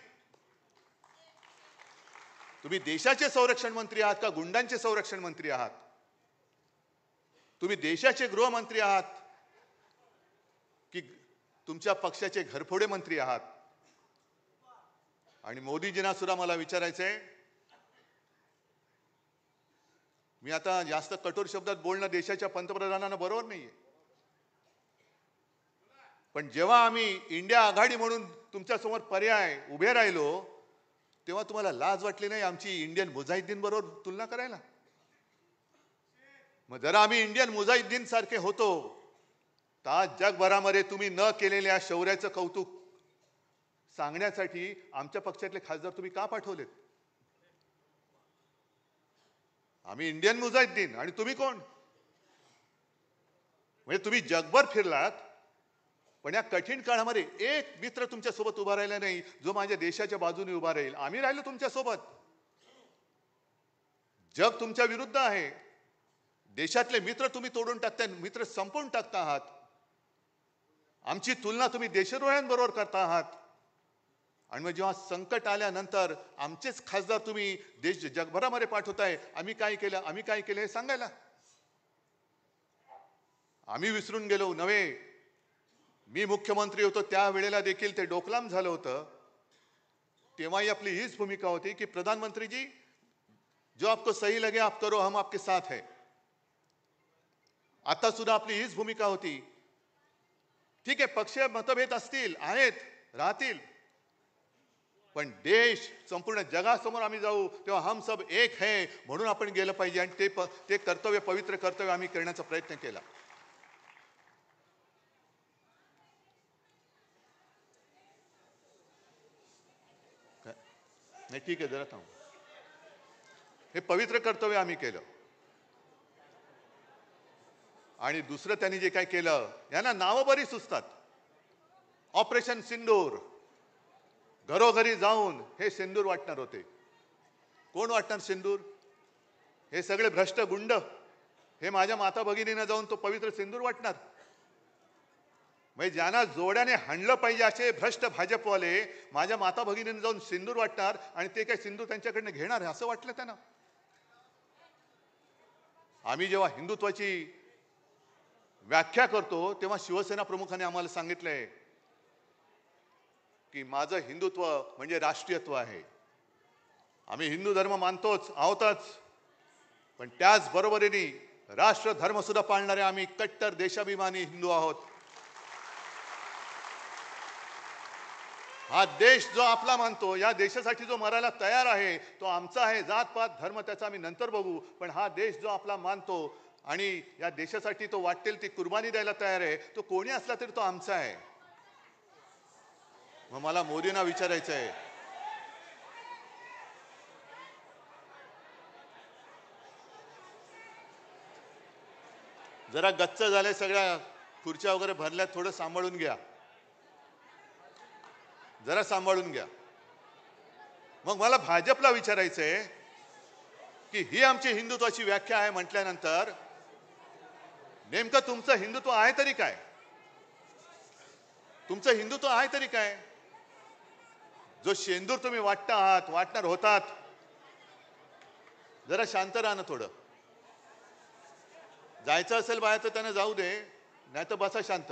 तुम्ही देशाचे संरक्षण मंत्री आहात का गुंडांचे संरक्षण मंत्री आहात? तुम्ही देशाचे गृहमंत्री आहात की तुमच्या पक्षाचे घरफोडे मंत्री आहात? आणि मोदीजींना सुद्धा मला विचारायचंय, मी आता जास्त कठोर शब्दात बोलणं देशाच्या पंतप्रधानांना बरोबर नाहीये, पण जेव्हा आम्ही इंडिया आघाडी म्हणून तुमच्या समोर पर्याय उभे राहिलो तेव्हा तुम्हाला लाज वाटली नाही आमची इंडियन मुजाहिद्दीन बरोबर तुलना करायला? मग जरा आम्ही इंडियन मुजाहिद्दीन सारखे होतो तर आज जगभरामध्ये तुम्ही न केलेल्या शौर्याचं कौतुक सांगण्यासाठी आमच्या पक्षातले खासदार तुम्ही का पाठवलेत? आम्ही इंडियन मुजाहिद्दीन आणि तुम्ही कोण? म्हणजे तुम्ही जगभर फिरलात पण या कठीण काळामध्ये एक मित्र तुमच्या सोबत उभा राहिला नाही जो माझ्या देशाच्या बाजूने उभा राहील. आम्ही राहिलो तुमच्या सोबत. जग तुमच्या विरुद्ध आहे. देशातले मित्र तुम्ही तोडून टाकताय, मित्र संपवून टाकता आहात. आमची तुलना तुम्ही देशद्रोह्यांबरोबर करता आहात. आणि मग जेव्हा संकट आल्यानंतर आमचेच खासदार तुम्ही देश जगभरामध्ये पाठवताय, आम्ही काय केलं आम्ही काय केलं हे सांगायला. आम्ही विसरून गेलो नव्हे. मी मुख्यमंत्री होतो त्यावेळेला देखील ते डोकलाम झालं होतं. तेव्हाही आपली हीच भूमिका होती की प्रधानमंत्री जी जो आपको सही लगे आप करो, हम आपके साथ है. आता सुद्धा आपली हीच भूमिका होती. ठीक आहे, पक्षीय मतभेद असतील, आहेत, राहतील, पण देश संपूर्ण जगासमोर आम्ही जाऊ तेव्हा हम सब एक है म्हणून आपण गेलं पाहिजे. आणि ते कर्तव्य, पवित्र कर्तव्य आम्ही करण्याचा प्रयत्न केला. नाही ठीक आहे, जरा थांब. हे पवित्र कर्तव्य आम्ही केलं. आणि दुसरं त्यांनी जे काय केलं, यांना नावं बरी सुचतात. ऑपरेशन सिंदूर, घरोघरी जाऊन हे सिंदूर वाटणार होते. कोण वाटणार सिंदूर? हे सगळे भ्रष्ट गुंड. हे माझ्या माता भगिनींना जाऊन तो पवित्र सिंदूर वाटणार. म्हणजे ज्यांना जोड्याने हाणलं पाहिजे असे भ्रष्ट भाजपवाले माझ्या माता भगिनींना जाऊन सिंदूर वाटणार आणि ते काय सिंदूर त्यांच्याकडनं घेणार असं वाटलं त्यांना. आम्ही जेव्हा हिंदुत्वाची व्याख्या करतो तेव्हा शिवसेना प्रमुखांनी आम्हाला सांगितलंय की माझं हिंदुत्व म्हणजे राष्ट्रीयत्व आहे. आम्ही हिंदू धर्म मानतोच आहोतच, पण त्याच बरोबरीने राष्ट्र धर्म सुद्धा पाळणारे आम्ही कट्टर देशाभिमानी हिंदू आहोत. हा देश जो आपला मानतो, या देशासाठी जो मरायला तयार आहे तो आमचा आहे. जातपात धर्म त्याचा आम्ही नंतर बघू, पण हा देश जो आपला मानतो आणि या देशासाठी तो वाटेल ती कुर्बानी द्यायला तयार आहे, तो कोणी असला तरी तो आमचा आहे. मग मला मोदींना विचारायचं आहे, जरा गच्च झाले, सगळ्या खुर्च्या वगैरे भरल्या, थोडं सांभाळून घ्या, जरा सांभाळून घ्या. मग मला भाजपला विचारायचंय की ही आमची हिंदुत्वाची व्याख्या आहे म्हटल्यानंतर नेमकं तुमचं हिंदुत्व आहे तरी काय? तुमचं हिंदुत्व आहे तरी काय? जो शेंदूर तुम्ही वाटणार होतात, जरा शांत राहा ना थोडं. जायचं असेल बाहेर तर त्यांना जाऊ दे, नाही तर बसा शांत.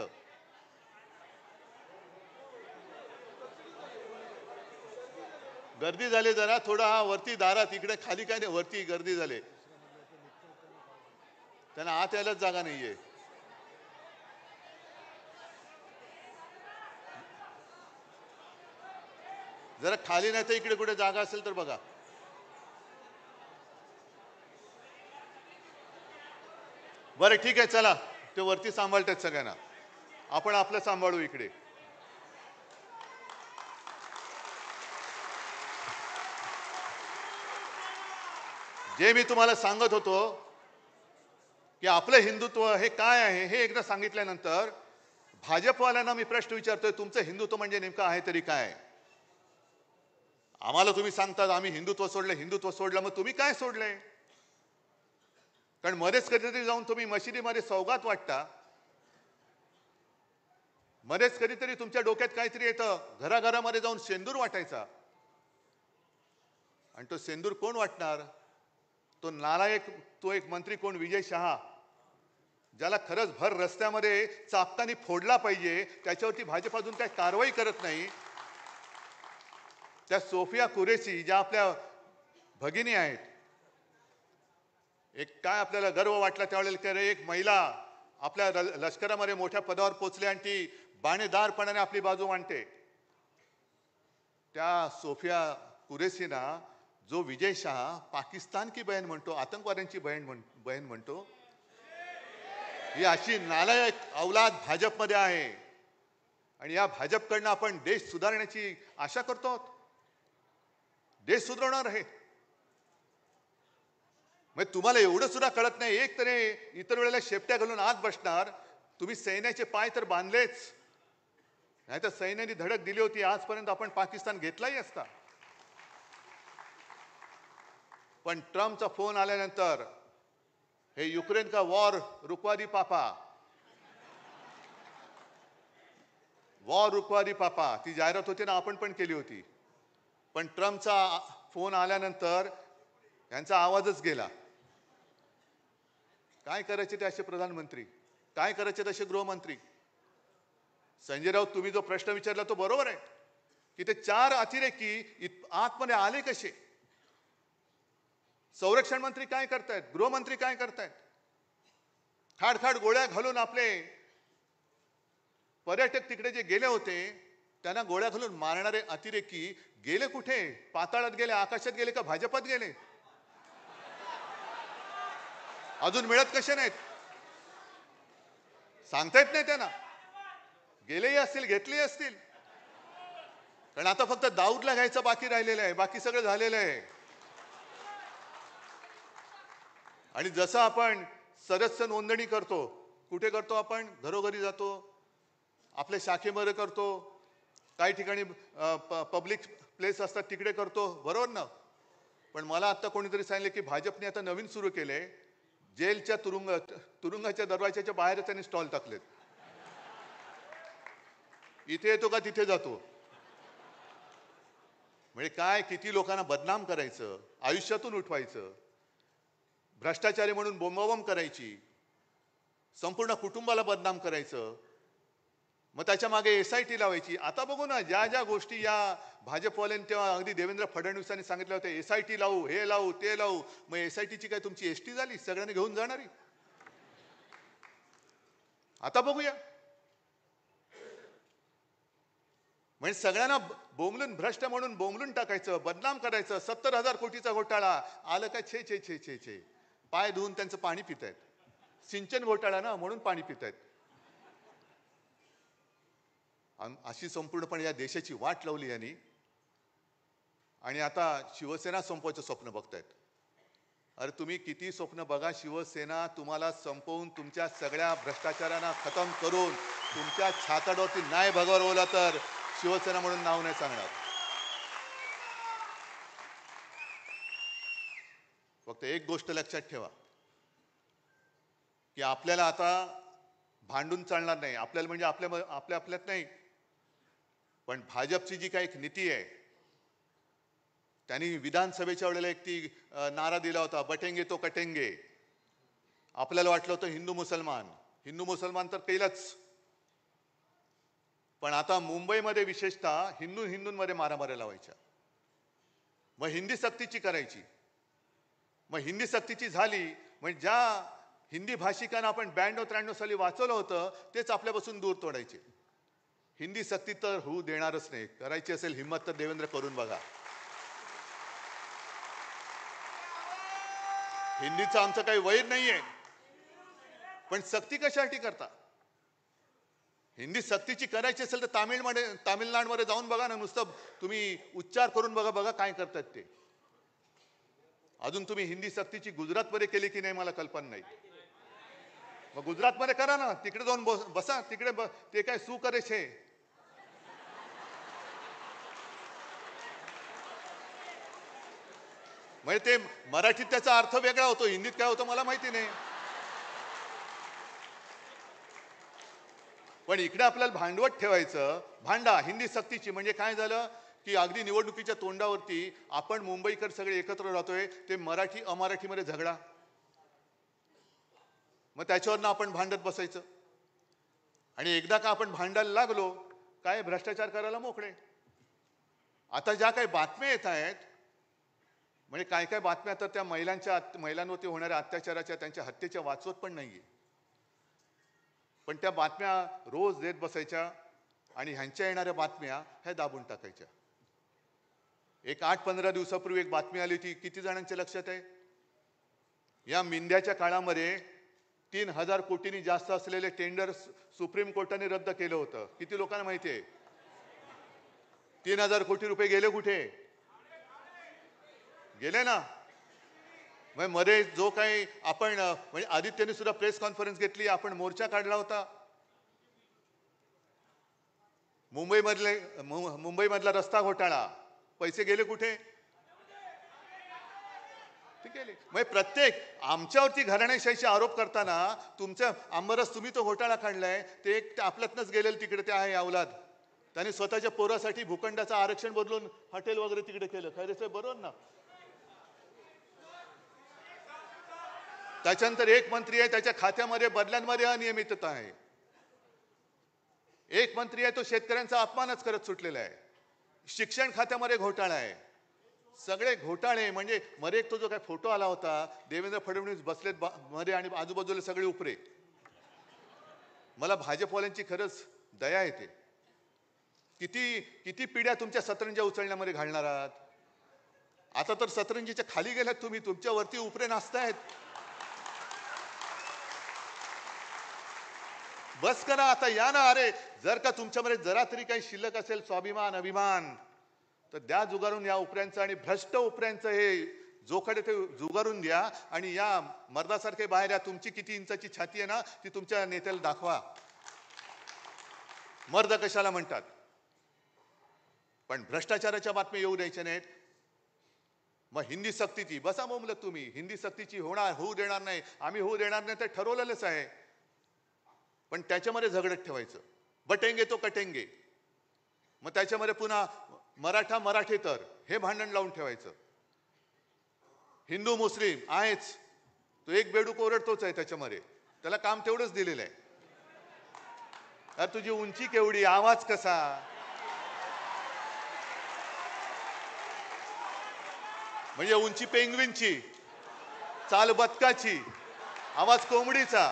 गर्दी झाली जरा थोडा वरती दारात, इकडे खाली काय नाही, वरती गर्दी झाली, त्यांना आत यायलाच जागा नाहीये. जरा खाली नाही तर इकडे कुठे जागा असेल तर बघा. बरं ठीक आहे, चला, ते वरती सांभाळतात सगळ्यांना, आपण आपलं सांभाळू इकडे. जे मी तुम्हाला सांगत होतो की आपलं हिंदुत्व हे काय आहे हे एकदा सांगितल्यानंतर भाजपवाल्यांना मी प्रश्न विचारतोय, तुमचं हिंदुत्व म्हणजे नेमकं आहे तरी काय? आम्हाला तुम्ही सांगतात आम्ही हिंदुत्व सोडलं, मग तुम्ही काय सोडलंय? कारण मध्येच कधीतरी जाऊन तुम्ही मशिदीमध्ये सौगात वाटता, मध्येच कधीतरी तुमच्या डोक्यात काहीतरी येतं, घराघरामध्ये जाऊन सेंदूर वाटायचा. आणि तो सेंदूर कोण वाटणार? तो नालायक, तो एक मंत्री कोण, विजय शहा, ज्याला खरंच भर रस्त्यामध्ये चापकानी फोडला पाहिजे, त्याच्यावरती भाजप अजून काही कारवाई करत नाही. त्या सोफिया कुरेशी ज्या आपल्या भगिनी आहेत, एक काय आपल्याला गर्व वाटला त्यावेळेला की एक महिला आपल्या लष्करामध्ये मोठ्या पदावर पोचली आणि ती बाणेदारपणाने आपली बाजू मांडते. त्या सोफिया कुरेशीना जो विजय शहा पाकिस्तान की बहन म्हणतो, आतंकवाद्यांची बहन म्हणतो, ही अशी नालायक औलाद भाजपमध्ये आहे. आणि या भाजपकडनं आपण देश सुधारण्याची आशा करतो, देश सुधारणार आहे. मग तुम्हाला एवढं सुद्धा कळत नाही, एक तरी इतर वेळेला शेपट्या घालून आत बसणार. तुम्ही सैन्याचे पाय तर बांधलेच, नाही तर सैन्याने धडक दिली होती, आजपर्यंत आपण पाकिस्तान घेतलाही असता. पण ट्रम्पचा फोन आल्यानंतर हे युक्रेन का वॉर रुकवा दी पापा, वॉर रुकवा दी पापा, ती जाहिरात होती ना, आपण पण केली होती. पण ट्रम्पचा फोन आल्यानंतर यांचा आवाजच गेला. काय करायचे ते असे प्रधानमंत्री, काय करायचे तसे गृहमंत्री? संजय राऊत, तुम्ही जो प्रश्न विचारला तो बरोबर आहे की ते 4 अतिरेकी आतमध्ये आले कसे? संरक्षण मंत्री काय करतायत, गृहमंत्री काय करतायत? खाडखाड गोळ्या घालून आपले पर्यटक तिकडे जे गेले होते त्यांना गोळ्या घालून मारणारे अतिरेकी गेले कुठे? पाताळात गेले, आकाशात गेले का भाजपात गेले? अजून मिळत कसे नाहीत सांगता येत नाही त्यांना. गेलेही असतील, घेतलेही असतील, कारण आता फक्त दाऊदला घ्यायचं बाकी राहिलेलं आहे, बाकी सगळं झालेलं आहे. आणि जसं आपण सदस्य नोंदणी करतो, कुठे करतो आपण? घरोघरी जातो, आपल्या शाखेमध्ये करतो, काही ठिकाणी पब्लिक प्लेस असतात तिकडे करतो, बरोबर ना? पण मला आता कोणीतरी सांगितलं की भाजपने आता नवीन सुरू केले, जेलच्या तुरुंगाच्या दरवाजाच्या बाहेर त्यांनी स्टॉल टाकलेत. इथे येतो का तिथे जातो. म्हणजे काय, किती लोकांना बदनाम करायचं, आयुष्यातून उठवायचं, भ्रष्टाचारी म्हणून बोंबाबोंब करायची, संपूर्ण कुटुंबाला बदनाम करायचं, मग त्याच्या मागे SIT लावायची. आता बघू ना, ज्या ज्या गोष्टी या भाजपवाल्यांनी तेव्हा अगदी देवेंद्र फडणवीसांनी सांगितलं होतं, SIT लावू, हे लावू, ते लावू, मग SITची काय तुमची ST झाली सगळ्यांनी घेऊन जाणारी? आता बघूया. म्हणजे सगळ्यांना बोंबलून, भ्रष्ट म्हणून बोंबलून टाकायचं, बदनाम करायचं. 70,000 कोटीचा घोटाळा आलं का छे छे छे छे छे, पाय धुवून त्यांचं पाणी पितायत. सिंचन घोटाळा ना, म्हणून पाणी पितायत. अशी संपूर्णपणे या देशाची वाट लावली यांनी. आणि आता शिवसेना संपवायचं स्वप्न बघतायत. अरे तुम्ही किती स्वप्न बघा, शिवसेना तुम्हाला संपवून, तुमच्या सगळ्या भ्रष्टाचारांना खतम करून, तुमच्या छाताडावरती नाही भगवला तर शिवसेना म्हणून नाव नाही सांगणार. फक्त एक गोष्ट लक्षात ठेवा की आपल्याला आता भांडून चालणार नाही. आपल्याला म्हणजे आपल्यात नाही, पण भाजपची जी काही एक नीती आहे, त्यांनी विधानसभेच्या वेळेला एक ती नारा दिला होता, बटेंगे तो कटेंगे. आपल्याला वाटलं होतं हिंदू मुसलमान तर केलंच, पण आता मुंबईमध्ये विशेषतः हिंदूंमध्ये मारामाऱ्या लावायच्या. मग हिंदी सक्तीची करायची. मग हिंदी सक्तीची झाली, म्हणजे ज्या हिंदी भाषिकांना आपण 92-93 साली वाचवलं होतं तेच आपल्यापासून दूर तोडायचे. हिंदी सक्ती तर होऊ देणारच नाही. करायची असेल हिम्मत तर देवेंद्र करून बघा. हिंदीचं आमचं काही वैर नाहीये, पण सक्ती कशासाठी करता? हिंदी सक्तीची करायची असेल तर तामिळनाडूमध्ये जाऊन बघा ना, नुसतं तुम्ही उच्चार करून बघा काय करतात ते. अजून तुम्ही हिंदी सक्तीची गुजरातमध्ये केली की नाही मला कल्पना नाही. मग गुजरातमध्ये करा ना, तिकडे जाऊन बसा, तिकडे ते काय सू करे छे. म्हणजे ते मराठीत त्याचा अर्थ वेगळा होतो, हिंदीत काय होतो मला माहिती नाही. पण इकडे आपल्याला भांडवत ठेवायचं, भांडा हिंदी सक्तीची. म्हणजे काय झालं की अगदी निवडणुकीच्या तोंडावरती आपण मुंबईकर सगळे एकत्र राहतोय, ते मराठी अमराठीमध्ये झगडा, मग त्याच्यावरनं आपण भांडत बसायचं. आणि एकदा का आपण भांडायला लागलो काय भ्रष्टाचार करायला मोकळे. आता ज्या काही बातम्या येत आहेत, म्हणजे काय काय बातम्या तर त्या महिलांवरती होणाऱ्या अत्याचाराच्या, त्यांच्या हत्येच्या वाचवत पण नाहीये, पण त्या बातम्या रोज देत बसायच्या आणि ह्यांच्या येणाऱ्या बातम्या ह्या दाबून टाकायच्या. एक 8-15 दिवसापूर्वी एक बातमी आली होती, किती जणांच्या लक्षात आहे? या मिंद्याच्या काळामध्ये 3000 कोटींनी जास्त असलेले टेंडर सुप्रीम कोर्टाने रद्द केलं होतं. किती लोकांना माहिती आहे? 3000 कोटी रुपये गेले कुठे? गेले ना. मग मध्ये जो काही आपण म्हणजे आदित्यने सुद्धा प्रेस कॉन्फरन्स घेतली, आपण मोर्चा काढला होता. मुंबईमधला रस्ता घोटाळा, पैसे गेले कुठे? ते गेले. म्हणजे प्रत्येक आमच्यावरती घराणेशाहीचे आरोप करताना तुमच्या आंबरस तुम्ही तो घोटाळा काढलाय, ते एक आपल्यातनच गेलेलं तिकडे ते आहे अवलाद. त्यांनी स्वतःच्या पोरासाठी भूखंडाचं आरक्षण बदलून हॉटेल वगैरे तिकडे केलं. खैरे साहेब बरोबर ना. त्याच्यानंतर एक मंत्री आहे, त्याच्या खात्यामध्ये बदल्यांमध्ये अनियमितता आहे. एक मंत्री आहे, तो शेतकऱ्यांचा अपमानच करत सुटलेला आहे. शिक्षण खात्यामध्ये घोटाळा आहे. सगळे घोटाळे. म्हणजे मध्ये एक तो जो काय फोटो आला होता, देवेंद्र फडणवीस बसलेत मध्ये आणि आजूबाजूला सगळे उपरे. मला भाजपवाल्यांची खरंच दया येते. किती किती पिढ्या तुमच्या सतरंज्या उचलण्यामध्ये घालणार आहात? आता तर सतरंजीच्या खाली गेल्यात तुम्ही, तुमच्यावरती उपरे नाचतायत. बस करा आता, या ना. अरे जर का तुमच्यामध्ये जरा तरी काही शिल्लक असेल स्वाभिमान अभिमान, तर द्या जुगारून या उपऱ्यांचं. आणि भ्रष्ट उपऱ्यांचं हे जोखडे ते जुगारून द्या. आणि या मर्दासारखे बाहेर या. तुमची किती इंचाची छाती आहे ना, ती तुमच्या नेत्याला दाखवा. मर्द कशाला म्हणतात? पण भ्रष्टाचाराच्या बातम्या येऊ द्यायच्या नाहीत. मग हिंदी सक्तीची बसा बोंबलत तुम्ही. हिंदी सक्तीची होऊ देणार नाही, आम्ही होऊ देणार नाही, ते ठरवलेलंच आहे. पण त्याच्यामध्ये झगडत ठेवायचं, बटेंगे तो कटेंगे. मग त्याच्यामध्ये पुन्हा मराठेतर हे भांडण लावून ठेवायचं. हिंदू मुस्लिम आहेच, तो एक बेडूक ओरडतोच आहे त्याच्यामध्ये, त्याला काम तेवढंच दिलेलं आहे. अरे तुझी उंची केवढी, आवाज कसा, म्हणजे उंची पेंग्विनची, चाल बदकाची, आवाज कोंबडीचा.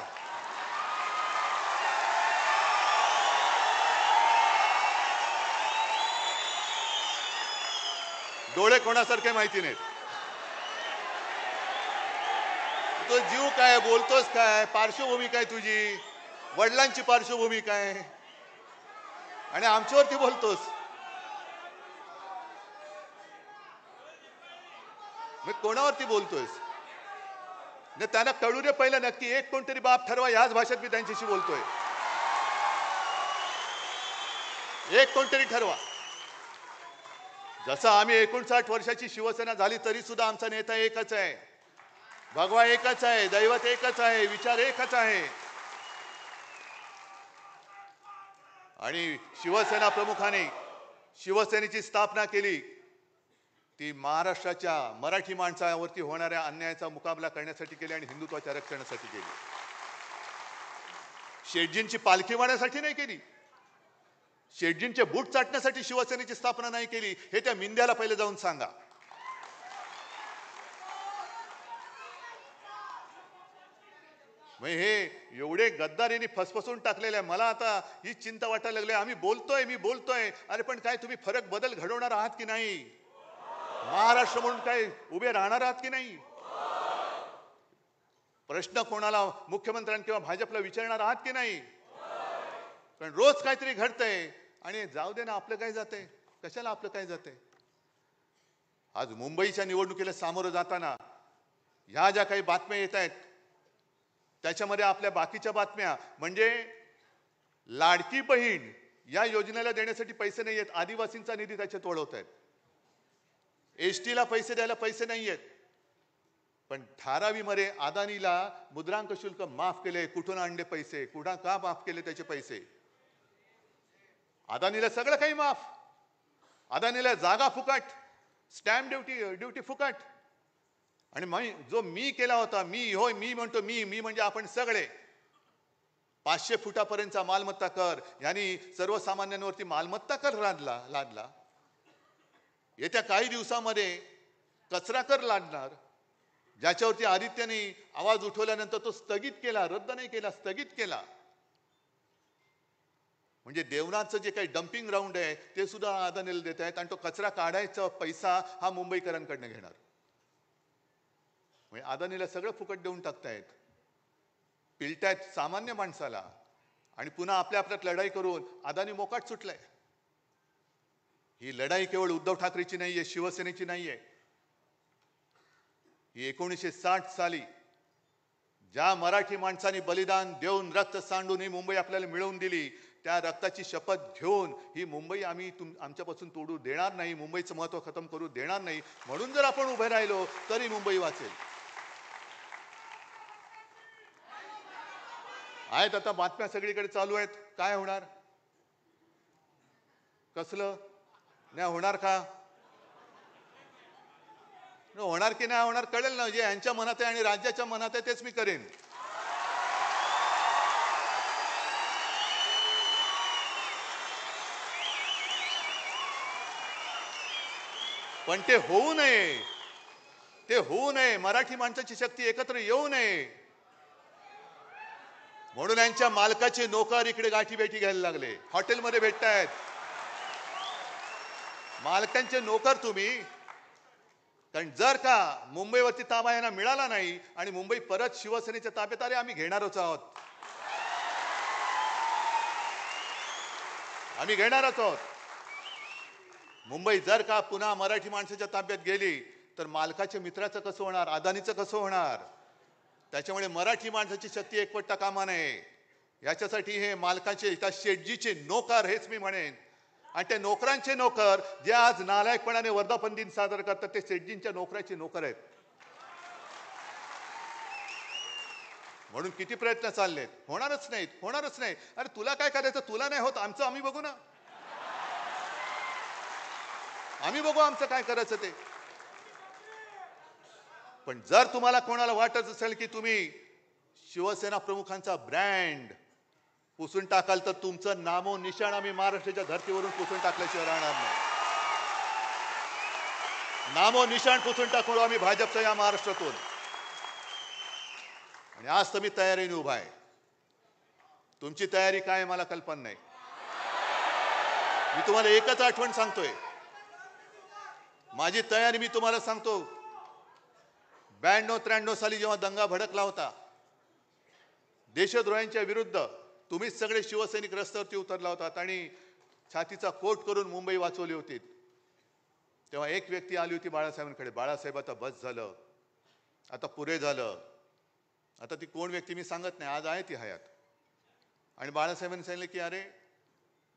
डोळे कोणासारखे माहिती नाहीत. तो जीव काय, बोलतोस काय, पार्श्वभूमी काय तुझी, वडिलांची पार्श्वभूमी काय, आणि आमच्यावरती बोलतोस. मी कोणावरती बोलतोयस? त्यांना कळू दे पहिलं नक्की. एक कोणतरी बाप ठरवा, ह्याच भाषेत मी त्यांच्याशी बोलतोय. एक कोणतरी ठरवा. जसं आम्ही 59 वर्षाची शिवसेना झाली तरी सुद्धा आमचा नेता एकच आहे, भगवा एकच आहे, दैवत एकच आहे, विचार एकच आहे. आणि शिवसेना प्रमुखाने शिवसेनेची स्थापना केली ती महाराष्ट्राच्या मराठी माणसावरती होणाऱ्या अन्यायाचा मुकाबला करण्यासाठी केली आणि हिंदुत्वाच्या रक्षणासाठी केली. शेटजींची पालखी वाढण्यासाठी नाही केली. शेटजींचे बूट चाटण्यासाठी शिवसेनेची स्थापना नाही केली. हे त्या मिंद्याला पहिले जाऊन सांगा. हे एवढे गद्दारीने फसफसून टाकलेले आहे. मला आता ही चिंता वाटायला लागली. मी बोलतोय अरे पण काय तुम्ही फरक बदल घडवणार आहात की नाही? महाराष्ट्र म्हणून काय उभे राहणार आहात की नाही? प्रश्न कोणाला मुख्यमंत्र्यांना किंवा भाजपला विचारणार आहात की नाही? पण रोज काहीतरी घडतंय आणि जाऊ दे ना, आपलं काय जातंय, कशाला आपलं काय जातंय. आज मुंबईच्या निवडणुकीला सामोरं जाताना ह्या ज्या काही बातम्या येत आहेत त्याच्यामध्ये आपल्या बाकीच्या बातम्या म्हणजे लाडकी बहीण या योजनेला देण्यासाठी पैसे नाही आहेत, आदिवासींचा निधी त्याच्यात वळवत आहेत. एसटीला पैसे द्यायला पैसे नाही आहेत, पण धारावीमध्ये अदानीला मुद्रांक शुल्क माफ केले. कुठून आणले पैसे, का माफ केले त्याचे पैसे? अदानीला सगळं काही माफ. अदानीला जागा फुकट, स्टॅम्प ड्युटी फुकट. आणि जो मी केला होता, मी म्हणतो मी म्हणजे आपण सगळे 500 फुटापर्यंतचा मालमत्ता कर यांनी सर्वसामान्यांवरती मालमत्ता कर लादला. येत्या काही दिवसामध्ये कचरा कर लादणार, ज्याच्यावरती आदित्यने आवाज उठवल्यानंतर तो स्थगित केला, रद्द नाही केला, स्थगित केला. म्हणजे देवनाथचं जे काही डम्पिंग ग्राउंड आहे ते सुद्धा अदानीला देत आहेत आणि तो कचरा काढायचा पैसा हा मुंबईकरांकडनं घेणार. म्हणजे अदानीला सगळं फुकट देऊन टाकतायत, पिलतायत सामान्य माणसाला आणि पुन्हा आपल्यात लढाई करून अदानी मोकाट सुटलाय. ही लढाई केवळ उद्धव ठाकरेची नाहीये, शिवसेनेची नाहीये. ही 1960 साली ज्या मराठी माणसांनी बलिदान देऊन रक्त सांडून ही मुंबई आपल्याला मिळवून दिली, त्या रक्ताची शपथ घेऊन ही मुंबई आम्ही आमच्यापासून तोडू देणार नाही, मुंबईचं महत्व खतम करू देणार नाही. म्हणून जर आपण उभे राहिलो तरी मुंबई वाचेल. आहेत आता बातम्या सगळीकडे चालू आहेत. काय होणार, कसलं नाही होणार, का होणार की नाही होणार कळेल ना. जे यांच्या मनात आहे आणि राज्याच्या मनात आहे तेच मी करेन. पण ते होऊ नये, मराठी माणसाची शक्ती एकत्र येऊ नये म्हणून यांच्या मालकाचे नोकर इकडे गाठीभेटी घ्यायला लागले, हॉटेलमध्ये भेटतायत. मालकांचे नोकर तुम्ही. कारण जर का मुंबईवरती ताबा यांना मिळाला नाही आणि मुंबई परत शिवसेनेच्या ताब्यात आले, आम्ही घेणारच आहोत, आम्ही घेणारच आहोत. मुंबई जर का पुन्हा मराठी माणसाच्या ताब्यात गेली तर मालकाच्या मित्राचं कसं होणार, अदानीचं कसं होणार. त्याच्यामुळे मराठी माणसाची शक्ती एकवटता कामा नये. याच्यासाठी हे मालकाचे त्या शेटजीचे नोकर, हेच मी म्हणेन, आणि त्या नोकरांचे नोकर जे आज नालायकपणाने वर्धापन दिन साजरा करतात ते शेटजींच्या नोकराचे नोकर आहेत. म्हणून किती प्रयत्न चाललेत, होणारच नाही. अरे तुला काय करायचं, तुला नाही होत, आमचं आम्ही बघू ना, आम्ही बघू आमचं काय करायचं ते. पण जर तुम्हाला कोणाला वाटत असेल की तुम्ही शिवसेना प्रमुखांचा ब्रँड पुसून टाकाल तर तुमचं नामो निशाण आम्ही महाराष्ट्राच्या धर्तीवरून पुसून टाकल्याशिवाय राहणार नाही. नामो निशाण पुसून टाकू आम्ही भाजपच्या या महाराष्ट्रातून. आणि आज तर मी तयारीने उभा आहे. तुमची तयारी काय मला कल्पना नाही. मी तुम्हाला एकच आठवण सांगतोय, माझी तयारी मी तुम्हाला सांगतो. 92-93 साली जेव्हा दंगा भडकला होता देशद्रोह्यांच्या विरुद्ध, तुम्हीच सगळे शिवसैनिक रस्त्यावरती उतरला होतात आणि छातीचा कोट करून मुंबई वाचवली होती. तेव्हा एक व्यक्ती आली होती बाळासाहेबांकडे, बाळासाहेब आता बस झालं, आता पुरे झालं. आता ती कोण व्यक्ती मी सांगत नाही, आज आहे ती हयात. आणि बाळासाहेबांनी सांगितलं की अरे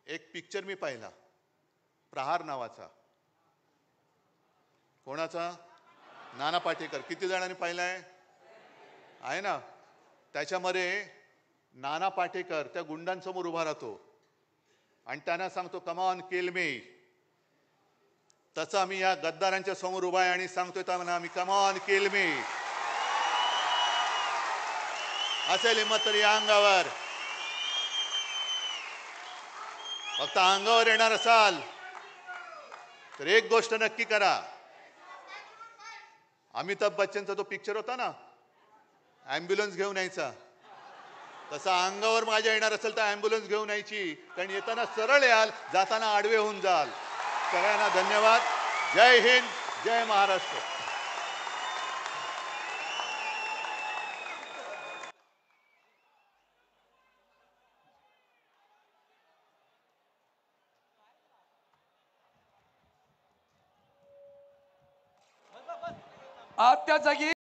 एक पिक्चर मी पाहिला, प्रहार नावाचा. कोणाचा? नाना पाटेकर. किती जणांनी पाहिलाय? आहे ना. त्याच्यामध्ये नाना पाटेकर त्या गुंडांसमोर उभा राहतो आणि त्यांना सांगतो कम ऑन किल मी. तसं आम्ही या गद्दारांच्या समोर उभा आहे आणि सांगतोय त्यांना आम्ही कमॉन किल मी. असेल हिंमत तर या अंगावर, फक्त अंगावर येणार असाल तर एक गोष्ट नक्की करा. अमिताभ बच्चनचा तो पिक्चर होता ना, ॲम्ब्युलन्स घेऊन यायचा, तसा अंगावर माझ्या येणार असेल तर ॲम्ब्युलन्स घेऊन यायची. कारण येताना सरळ याल, जाताना आडवे होऊन जाल. सगळ्यांना धन्यवाद. जय हिंद, जय महाराष्ट्र. त्या जागी